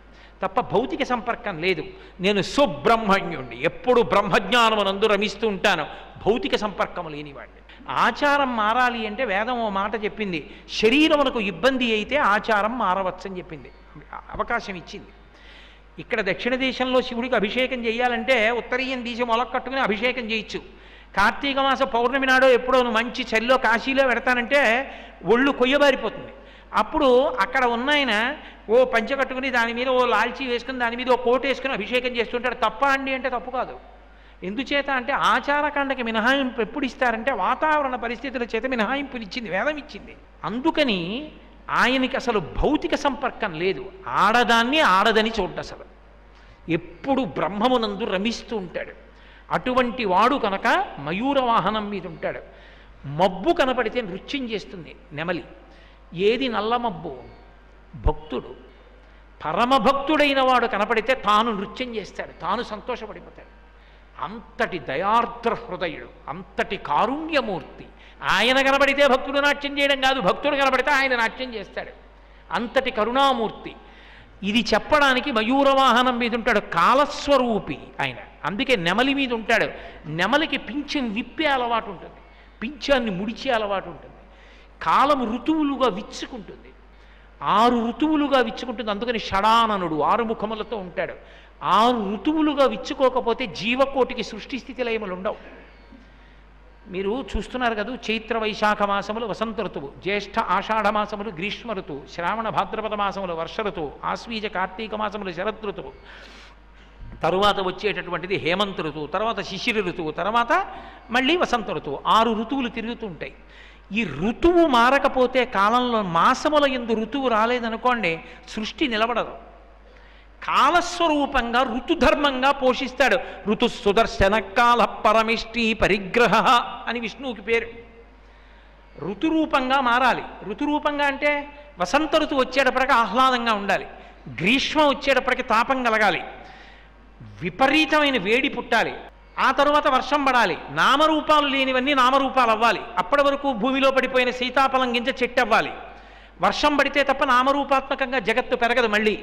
[SPEAKER 6] తప్ప భౌతిక సంపర్కం లేదు. నేను సుబ్రహ్మణ్యుణ్ణి, ఎప్పుడు బ్రహ్మజ్ఞానమునందు రమిస్తూ ఉంటాను, భౌతిక సంపర్కము లేనివాడిని. ఆచారం మారాలి అంటే వేదం ఓ మాట చెప్పింది, శరీరమునకు ఇబ్బంది అయితే ఆచారం మారవచ్చని చెప్పింది, అవకాశం ఇచ్చింది. ఇక్కడ దక్షిణ దేశంలో శివుడికి అభిషేకం చేయాలంటే ఉత్తరీయం తీసి మొలక్కట్టుకుని అభిషేకం చేయొచ్చు. కార్తీక మాస పౌర్ణమి నాడో ఎప్పుడో మంచి చలిలో కాశీలో పెడతానంటే ఒళ్ళు కొయ్యబారిపోతుంది. అప్పుడు అక్కడ ఉన్న ఆయన ఓ పంచె కట్టుకుని దాని మీద ఓ లాల్చీ వేసుకుని దాని మీద ఓ కోటు వేసుకుని అభిషేకం చేస్తుంటాడు. తప్ప అండి అంటే తప్పు కాదు. ఎందుచేత అంటే ఆచారకాండకి మినహాయింపు ఎప్పుడు ఇస్తారంటే వాతావరణ పరిస్థితుల చేత మినహాయింపులు ఇచ్చింది, వేదం ఇచ్చింది. అందుకని ఆయనకి అసలు భౌతిక సంపర్కం లేదు. ఆడదాన్ని ఆడదని చూడ్డ అసలు ఎప్పుడు బ్రహ్మమునందు రమిస్తూ ఉంటాడు. అటువంటి వాడు కనుక మయూర వాహనం మీద ఉంటాడు. మబ్బు కనపడితే నృత్యం చేస్తుంది నెమలి. ఏది నల్ల మబ్బు? భక్తుడు, పరమభక్తుడైన వాడు కనపడితే తాను నృత్యం చేస్తాడు, తాను సంతోషపడిపోతాడు. అంతటి దయార్ద్ర హృదయుడు, అంతటి కారుణ్యమూర్తి. ఆయన కనబడితే భక్తుడు నాట్యం చేయడం కాదు, భక్తుడు కనబడితే ఆయన నాట్యం చేస్తాడు. అంతటి కరుణామూర్తి. ఇది చెప్పడానికి మయూరవాహనం మీద ఉంటాడు, కాలస్వరూపి ఆయన. అందుకే నెమలి మీద ఉంటాడు. నెమలికి పింఛం విప్పే అలవాటు ఉంటుంది, పింఛాన్ని ముడిచే అలవాటు ఉంటుంది. కాలము ఋతువులుగా విచ్చుకుంటుంది, 6 ఋతువులుగా విచ్చుకుంటుంది. అందుకని షడాననుడు 6 ముఖములతో ఉంటాడు. 6 ఋతువులుగా విచ్చుకోకపోతే జీవకోటికి సృష్టి స్థితి లయములు ఉండవు. మీరు చూస్తున్నారు కదా, చైత్ర వైశాఖ మాసములు వసంత ఋతువు, జ్యేష్ఠ ఆషాఢ మాసములు గ్రీష్మ ఋతువు, శ్రావణ భాద్రపద మాసములు వర్ష ఋతువు, ఆశ్వీజ కార్తీక మాసములు శరద్ ఋతువు, తరువాత వచ్చేటటువంటిది హేమంత ఋతువు, తర్వాత శిశిర ఋతువు, తర్వాత మళ్ళీ వసంత ఋతువు. 6 ఋతువులు తిరుగుతూ ఉంటాయి. ఈ ఋతువు మారకపోతే కాలంలో మాసముల యందు ఋతువు రాలేదనుకోండి, సృష్టి నిలబడదు. కాలస్వరూపంగా ఋతుధర్మంగా పోషిస్తాడు. ఋతు సుదర్శన కాల పరమిష్టి పరిగ్రహ అని విష్ణువుకి పేరు. ఋతురూపంగా మారాలి. ఋతురూపంగా అంటే వసంత ఋతువు వచ్చేటప్పటికి ఆహ్లాదంగా ఉండాలి, గ్రీష్మం వచ్చేటప్పటికి తాపం కలగాలి, విపరీతమైన వేడి పుట్టాలి, ఆ తరువాత వర్షం పడాలి, నామరూపాలు లేనివన్నీ నామరూపాలు అవ్వాలి. అప్పటి వరకు భూమిలో పడిపోయిన సీతాఫలం గింజ చెట్టు అవ్వాలి. వర్షం పడితే తప్ప నామరూపాత్మకంగా జగత్తు పెరగదు. మళ్ళీ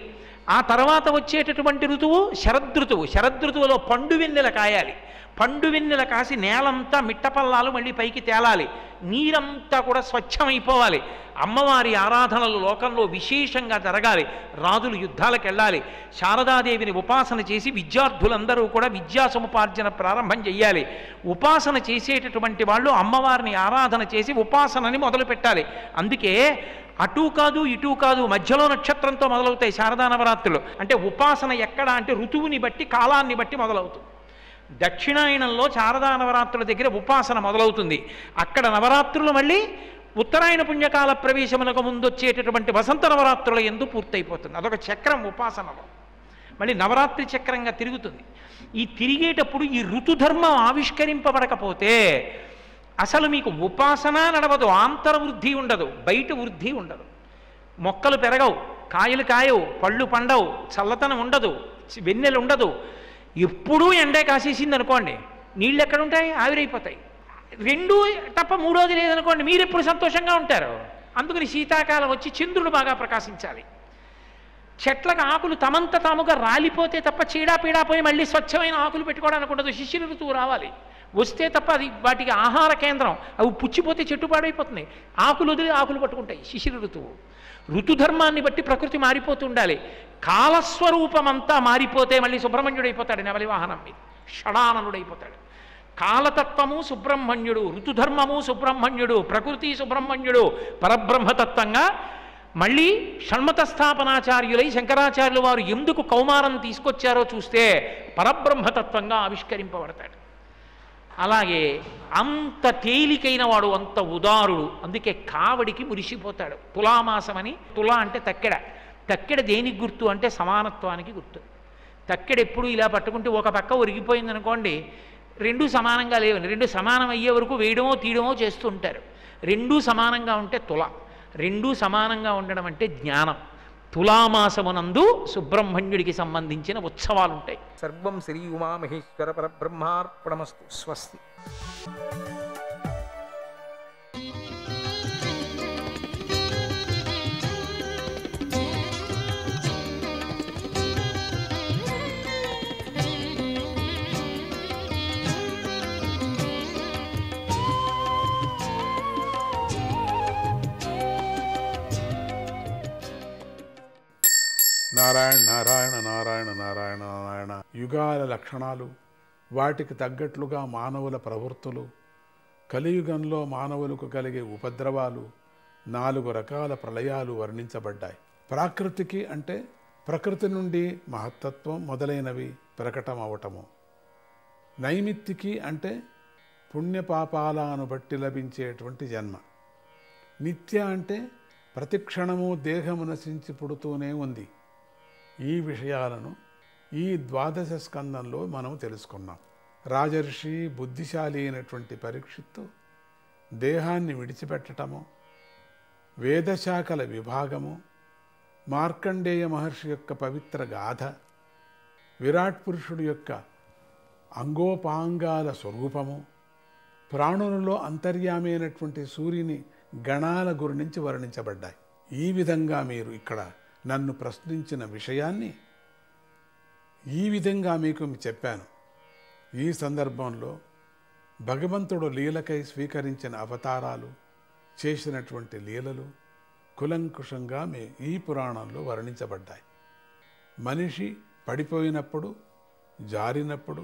[SPEAKER 6] ఆ తర్వాత వచ్చేటటువంటి ఋతువు శరదృతువు. శరదృతువులో పండు వెన్నెల కాయాలి. పండు వెన్నెల కాసి నేలంతా మిట్టపల్లాలు మళ్ళీ పైకి తేలాలి, నీరంతా కూడా స్వచ్ఛమైపోవాలి. అమ్మవారి ఆరాధనలు లోకంలో విశేషంగా జరగాలి. రాజులు యుద్ధాలకు వెళ్ళాలి. శారదాదేవిని ఉపాసన చేసి విద్యార్థులందరూ కూడా విద్యా సముపార్జన ప్రారంభం చెయ్యాలి. ఉపాసన చేసేటటువంటి వాళ్ళు అమ్మవారిని ఆరాధన చేసి ఉపాసనని మొదలు పెట్టాలి. అందుకే అటూ కాదు ఇటూ కాదు, మధ్యలో నక్షత్రంతో మొదలవుతాయి శారదా నవరాత్రులు. అంటే ఉపాసన ఎక్కడ అంటే ఋతువుని బట్టి కాలాన్ని బట్టి మొదలవుతుంది. దక్షిణాయనంలో శారదా నవరాత్రుల దగ్గర ఉపాసన మొదలవుతుంది. అక్కడ నవరాత్రులు మళ్ళీ ఉత్తరాయణ పుణ్యకాల ప్రవేశములకు ముందు వచ్చేటటువంటి వసంత నవరాత్రుల యందు పూర్తయిపోతుంది. అదొక చక్రం ఉపాసనలో. మళ్ళీ నవరాత్రి చక్రంగా తిరుగుతుంది. ఈ తిరిగేటప్పుడు ఈ ఋతుధర్మం ఆవిష్కరింపబడకపోతే అసలు మీకు ఉపాసన నడవదు, ఆంతరవృద్ధి ఉండదు, బయట వృద్ధి ఉండదు. మొక్కలు పెరగవు, కాయలు కాయవు, పళ్ళు పండవు, చల్లతనం ఉండదు, వెన్నెలు ఉండదు. ఎప్పుడూ ఎండే కాసేసింది అనుకోండి, నీళ్ళు ఎక్కడుంటాయి? ఆవిరైపోతాయి. 2 తప్ప 3వది లేదనుకోండి, మీరు ఎప్పుడు సంతోషంగా ఉంటారు? అందుకని శీతాకాలం వచ్చి చంద్రుడు బాగా ప్రకాశించాలి. చెట్లకు ఆకులు తమంత తాముగా రాలిపోతే తప్ప చీడాపీడా పోయి మళ్ళీ స్వచ్ఛమైన ఆకులు పెట్టుకోవడానికి ఉండదు. శిశిర ఋతువు రావాలి. వస్తే తప్ప అది వాటికి ఆహార కేంద్రం. అవి పుచ్చిపోతే చెట్టు పాడైపోతుంది. ఆకులు వదిలి ఆకులు పట్టుకుంటాయి. శిశిర ఋతువు. ఋతుధర్మాన్ని బట్టి ప్రకృతి మారిపోతూ ఉండాలి. కాలస్వరూపమంతా మారిపోతే మళ్ళీ సుబ్రహ్మణ్యుడైపోతాడు, నెమలి వాహనం మీద షడాననుడైపోతాడు. కాలతత్వము సుబ్రహ్మణ్యుడు, ఋతుధర్మము సుబ్రహ్మణ్యుడు, ప్రకృతి సుబ్రహ్మణ్యుడు, పరబ్రహ్మతత్వంగా మళ్ళీ షణ్మత స్థాపనాచార్యులై శంకరాచార్యులు వారు ఎందుకు కౌమారం తీసుకొచ్చారో చూస్తే పరబ్రహ్మతత్వంగా ఆవిష్కరింపబడతాడు. అలాగే అంత తేలికైన వాడు, అంత ఉదారుడు. అందుకే కావడికి మురిసిపోతాడు. తులామాసమని, తులా అంటే తక్కెడ. తక్కెడ దేనికి గుర్తు అంటే సమానత్వానికి గుర్తు. తక్కెడ ఎప్పుడు ఇలా పట్టుకుంటే ఒక పక్క ఒరిగిపోయింది అనుకోండి, 2 సమానంగా లేవు. 2 సమానం అయ్యే వరకు వేయడమో తీయడమో చేస్తూ ఉంటారు. 2 సమానంగా ఉంటే తుల. 2 సమానంగా ఉండడం అంటే జ్ఞానం. తులామాసమునందు సుబ్రహ్మణ్యుడికి సంబంధించిన ఉత్సవాలు ఉంటాయి.
[SPEAKER 7] సర్వం శ్రీ ఉమామహేశ్వర పరబ్రహ్మార్పణమస్తు. స్వస్తి.
[SPEAKER 4] నారాయణ నారాయణ నారాయణ నారాయణ నారాయణ. యుగాల లక్షణాలు, వాటికి తగ్గట్లుగా మానవుల ప్రవృత్తులు, కలియుగంలో మానవులకు కలిగే ఉపద్రవాలు, 4 రకాల ప్రళయాలు వర్ణించబడ్డాయి. ప్రాకృతికి అంటే ప్రకృతి నుండి మహత్తత్వం మొదలైనవి ప్రకటమవటము. నైమిత్తికి అంటే పుణ్యపాపాలను బట్టి లభించేటువంటి జన్మ. నిత్య అంటే ప్రతిక్షణము దేహము నశించి పుడుతూనే ఉంది. ఈ విషయాలను ఈ 12వ స్కందంలో మనం తెలుసుకున్నాం. రాజర్షి బుద్ధిశాలి అయినటువంటి పరీక్షిత్తు దేహాన్ని విడిచిపెట్టటము, వేదశాఖల విభాగము, మార్కండేయ మహర్షి యొక్క పవిత్ర గాథ, విరాట్ పురుషుడు యొక్క అంగోపాంగాల స్వరూపము, ప్రాణులలో అంతర్యామైనటువంటి సూర్యుని గణాల గురించి వర్ణించబడ్డాయి. ఈ విధంగా మీరు ఇక్కడ నన్ను ప్రశ్నించిన విషయాన్ని ఈ విధంగా మీకు చెప్పాను. ఈ సందర్భంలో భగవంతుడు లీలకై స్వీకరించిన అవతారాలు,
[SPEAKER 8] చేసినటువంటి లీలలు కులంకుషంగా ఈ పురాణంలో వర్ణించబడ్డాయి. మనిషి పడిపోయినప్పుడు, జారినప్పుడు,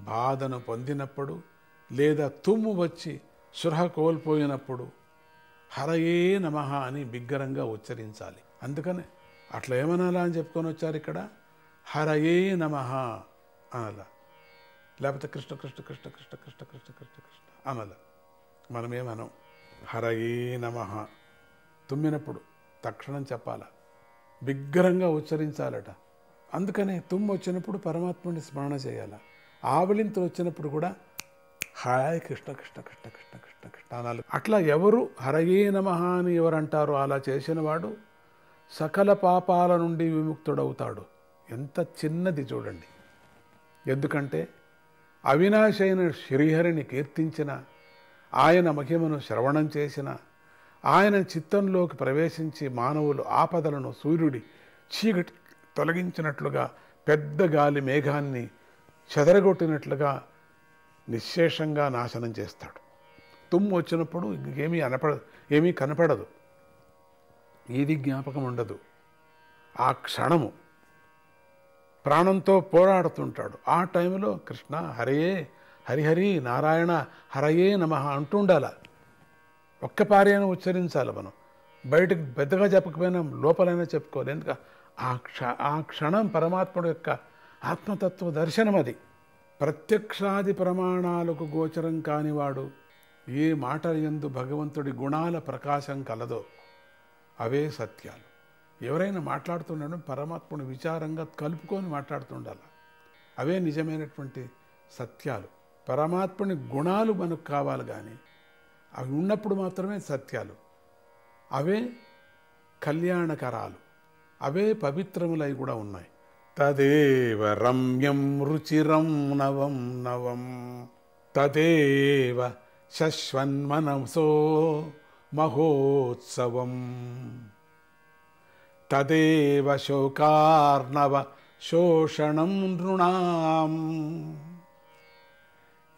[SPEAKER 8] బాధను పొందినప్పుడు, లేదా తుమ్ము వచ్చి స్పృహ కోల్పోయినప్పుడు హరయే నమః అని బిగ్గరంగా ఉచ్చరించాలి. అందుకని అట్లా ఏమనాలా అని చెప్పుకొని వచ్చారు ఇక్కడ. హరయే నమః అనాల, లేకపోతే కృష్ణ కృష్ణ కృష్ణ కృష్ణ కృష్ణ కృష్ణ కృష్ణ కృష్ణ అనాల. మనమేమనం. హరయే నమః తుమ్మినప్పుడు తక్షణం చెప్పాల, బిగ్గరంగా ఉచ్చరించాలట. అందుకనే తుమ్ము వచ్చినప్పుడు పరమాత్ముని స్మరణ చేయాల. ఆవలింతలు వచ్చినప్పుడు కూడా హాయ్ కృష్ణ కృష్ణ కృష్ణ కృష్ణ కృష్ణ కృష్ణ అనాలి. అట్లా ఎవరు హరయే నమః అని ఎవరంటారో అలా చేసిన వాడు సకల పాపాల నుండి విముక్తుడవుతాడు. ఎంత చిన్నది చూడండి. ఎందుకంటే అవినాశి అయిన శ్రీహరిని కీర్తించిన, ఆయన మహిమను శ్రవణం చేసిన, ఆయన చిత్తంలోకి ప్రవేశించి మానవులు ఆపదలను సూర్యుడి చీకటి తొలగించినట్లుగా, పెద్ద గాలి మేఘాన్ని చెదరగొట్టినట్లుగా నిశ్శేషంగా నాశనం చేస్తాడు. తుమ్ము వచ్చినప్పుడు ఏమీ కనపడదు, ఏది జ్ఞాపకం ఉండదు. ఆ క్షణము ప్రాణంతో పోరాడుతుంటాడు. ఆ టైంలో కృష్ణ హరయే హరిహరి నారాయణ హరయే నమః అంటుండాల. ఒక్క పారైనా ఉచ్చరించాలి. మనం బయటకు పెద్దగా చెప్పకపోయినా లోపలైనా చెప్పుకోవాలి. ఎందుకు ఆ క్షణం పరమాత్ముడు యొక్క ఆత్మతత్వ దర్శనం అది. ప్రత్యక్షాది ప్రమాణాలకు గోచరం కానివాడు ఏ మాట యందు భగవంతుడి గుణాల ప్రకాశం కలదో అవే సత్యాలు. ఎవరైనా మాట్లాడుతున్నాడో పరమాత్ముని విచారంగా కలుపుకొని మాట్లాడుతుండాలి. అవే నిజమైనటువంటి సత్యాలు. పరమాత్ముని గుణాలు మనకు కావాలి, కానీ అవి ఉన్నప్పుడు మాత్రమే సత్యాలు. అవే కళ్యాణకరాలు, అవే పవిత్రములై కూడా ఉన్నాయి. తదేవ రమ్యం రుచిరం నవం నవం తదేవ శశ్వన్మనసో మహోత్సవం తదేవ శోకార్ణవ శోషణం నృణాం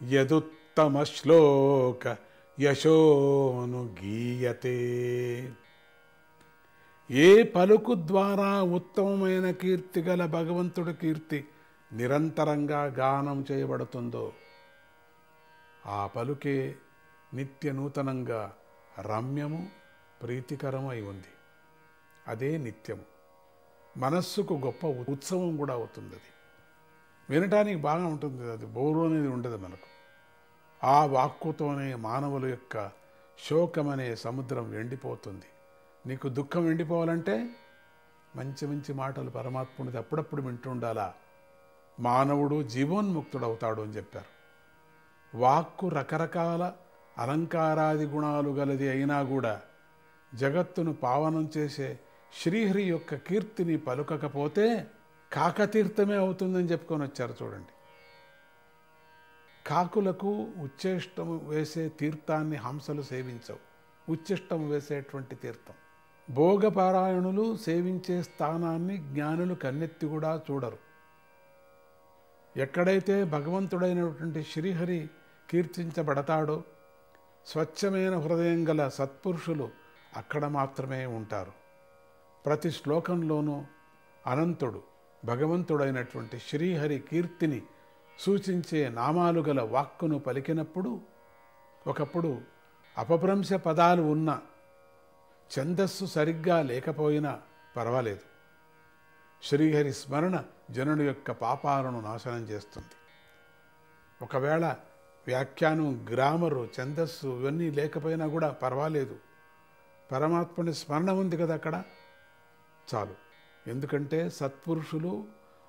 [SPEAKER 8] యదుత్తమ శ్లోక యశోను గీయతే. ఏ పలుకు ద్వారా ఉత్తమమైన కీర్తి గల భగవంతుడి కీర్తి నిరంతరంగా గానం చేయబడుతుందో ఆ పలుకే నిత్య నూతనంగా రమ్యము ప్రీతికరమై ఉంది. అదే నిత్యము. మనస్సుకు గొప్ప ఉత్సవం కూడా అవుతుంది. అది వినటానికి బాగా ఉంటుంది. అది బోరు అనేది ఉండదు మనకు. ఆ వాక్కుతోనే మానవుల యొక్క శోకమనే సముద్రం ఎండిపోతుంది. నీకు దుఃఖం ఎండిపోవాలంటే మంచి మంచి మాటలు పరమాత్ముడిది అప్పుడప్పుడు వింటుండాలా. మానవుడు జీవోన్ముక్తుడవుతాడు అని చెప్పారు. వాక్కు రకరకాల అలంకారాది గుణాలు గలది అయినా కూడా జగత్తును పావనం చేసే శ్రీహరి యొక్క కీర్తిని పలుకకపోతే కాకతీర్థమే అవుతుందని చెప్పుకొని వచ్చారు. చూడండి, కాకులకు ఉచ్చేష్టము వేసే తీర్థాన్ని హంసలు సేవించవు. ఉచ్ఛిష్టము వేసేటువంటి తీర్థం. భోగపారాయణులు సేవించే స్థానాన్ని జ్ఞానులు కన్నెత్తి కూడా చూడరు. ఎక్కడైతే భగవంతుడైనటువంటి శ్రీహరి కీర్తించబడతాడో స్వచ్ఛమైన హృదయం గల సత్పురుషులు అక్కడ మాత్రమే ఉంటారు. ప్రతి శ్లోకంలోనూ అనంతుడు భగవంతుడైనటువంటి శ్రీహరి కీర్తిని సూచించే నామాలు గల వాక్కును పలికినప్పుడు ఒకప్పుడు అపభ్రంశ పదాలు ఉన్న ఛందస్సు సరిగ్గా లేకపోయినా పర్వాలేదు. శ్రీహరి స్మరణ జనుడి యొక్క పాపాలను నాశనం చేస్తుంది. ఒకవేళ వ్యాఖ్యానం, గ్రామరు, ఛందస్సు ఇవన్నీ లేకపోయినా కూడా పర్వాలేదు. పరమాత్ముని స్మరణ ఉంది కదా అక్కడ, చాలు. ఎందుకంటే సత్పురుషులు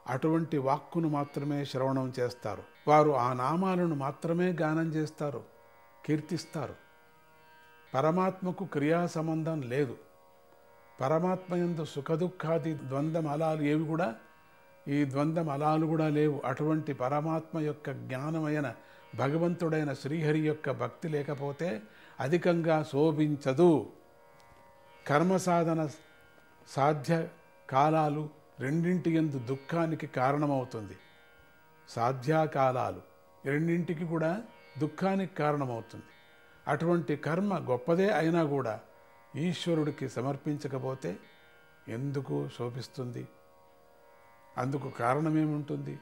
[SPEAKER 8] అటువంటి వాక్కును మాత్రమే శ్రవణం చేస్తారు. వారు ఆ నామాలను మాత్రమే గానం చేస్తారు, కీర్తిస్తారు. పరమాత్మకు క్రియా సంబంధం లేదు. పరమాత్మ యందు సుఖదుఖాది ద్వంద్వమలాలు ఏవి కూడా, ఈ ద్వంద్వమలాలు కూడా లేవు. అటువంటి పరమాత్మ యొక్క జ్ఞానమైన భగవంతుడైన శ్రీహరి యొక్క భక్తి లేకపోతే అధికంగా శోభించదు. కర్మసాధన సాధ్య కాలాలు రెండింటి యందు దుఃఖానికి కారణమవుతుంది. సాధ్యాకాలాలు రెండింటికి కూడా దుఃఖానికి కారణమవుతుంది. అటువంటి కర్మ గొప్పదే అయినా కూడా ఈశ్వరుడికి సమర్పించకపోతే ఎందుకు శోభిస్తుంది? అందుకు కారణమేముంటుంది?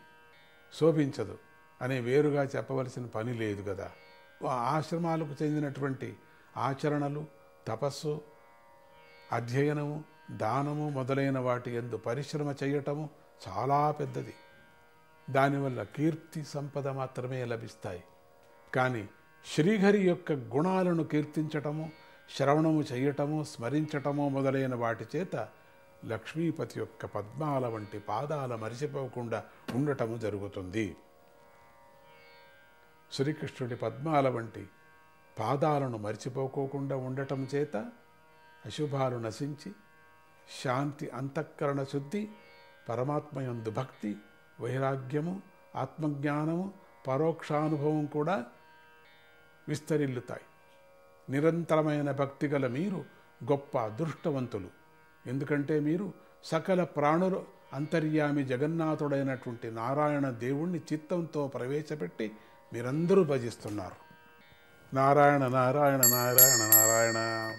[SPEAKER 8] శోభించదు అని వేరుగా చెప్పవలసిన పని లేదు కదా. ఆశ్రమాలకు చెందినటువంటి ఆచరణలు, తపస్సు, అధ్యయనము, దానము మొదలైన వాటి యందు పరిశ్రమ చేయటము చాలా పెద్దది. దానివల్ల కీర్తి సంపద మాత్రమే లభిస్తాయి. కానీ శ్రీహరి యొక్క గుణాలను కీర్తించటము, శ్రవణము చేయటము, స్మరించటము మొదలైన వాటి చేత లక్ష్మీపతి యొక్క పద్మాల వంటి పాదాల మరిచిపోకుండా ఉండటము జరుగుతుంది. శ్రీకృష్ణుడి పద్మాల వంటి పాదాలను మరిచిపోకోకుండా ఉండటం చేత అశుభాలు నశించి శాంతి, అంతఃకరణ శుద్ధి, పరమాత్మయందు భక్తి, వైరాగ్యము, ఆత్మజ్ఞానము, పరోక్షానుభవం కూడా విస్తరిల్లుతాయి. నిరంతరమైన భక్తి గల మీరు గొప్ప అదృష్టవంతులు. ఎందుకంటే మీరు సకల ప్రాణులు అంతర్యామి జగన్నాథుడైనటువంటి నారాయణ దేవుణ్ణి చిత్తంతో ప్రవేశపెట్టి మీరందరూ భజిస్తున్నారు. నారాయణ నారాయణ నారాయణ నారాయణ.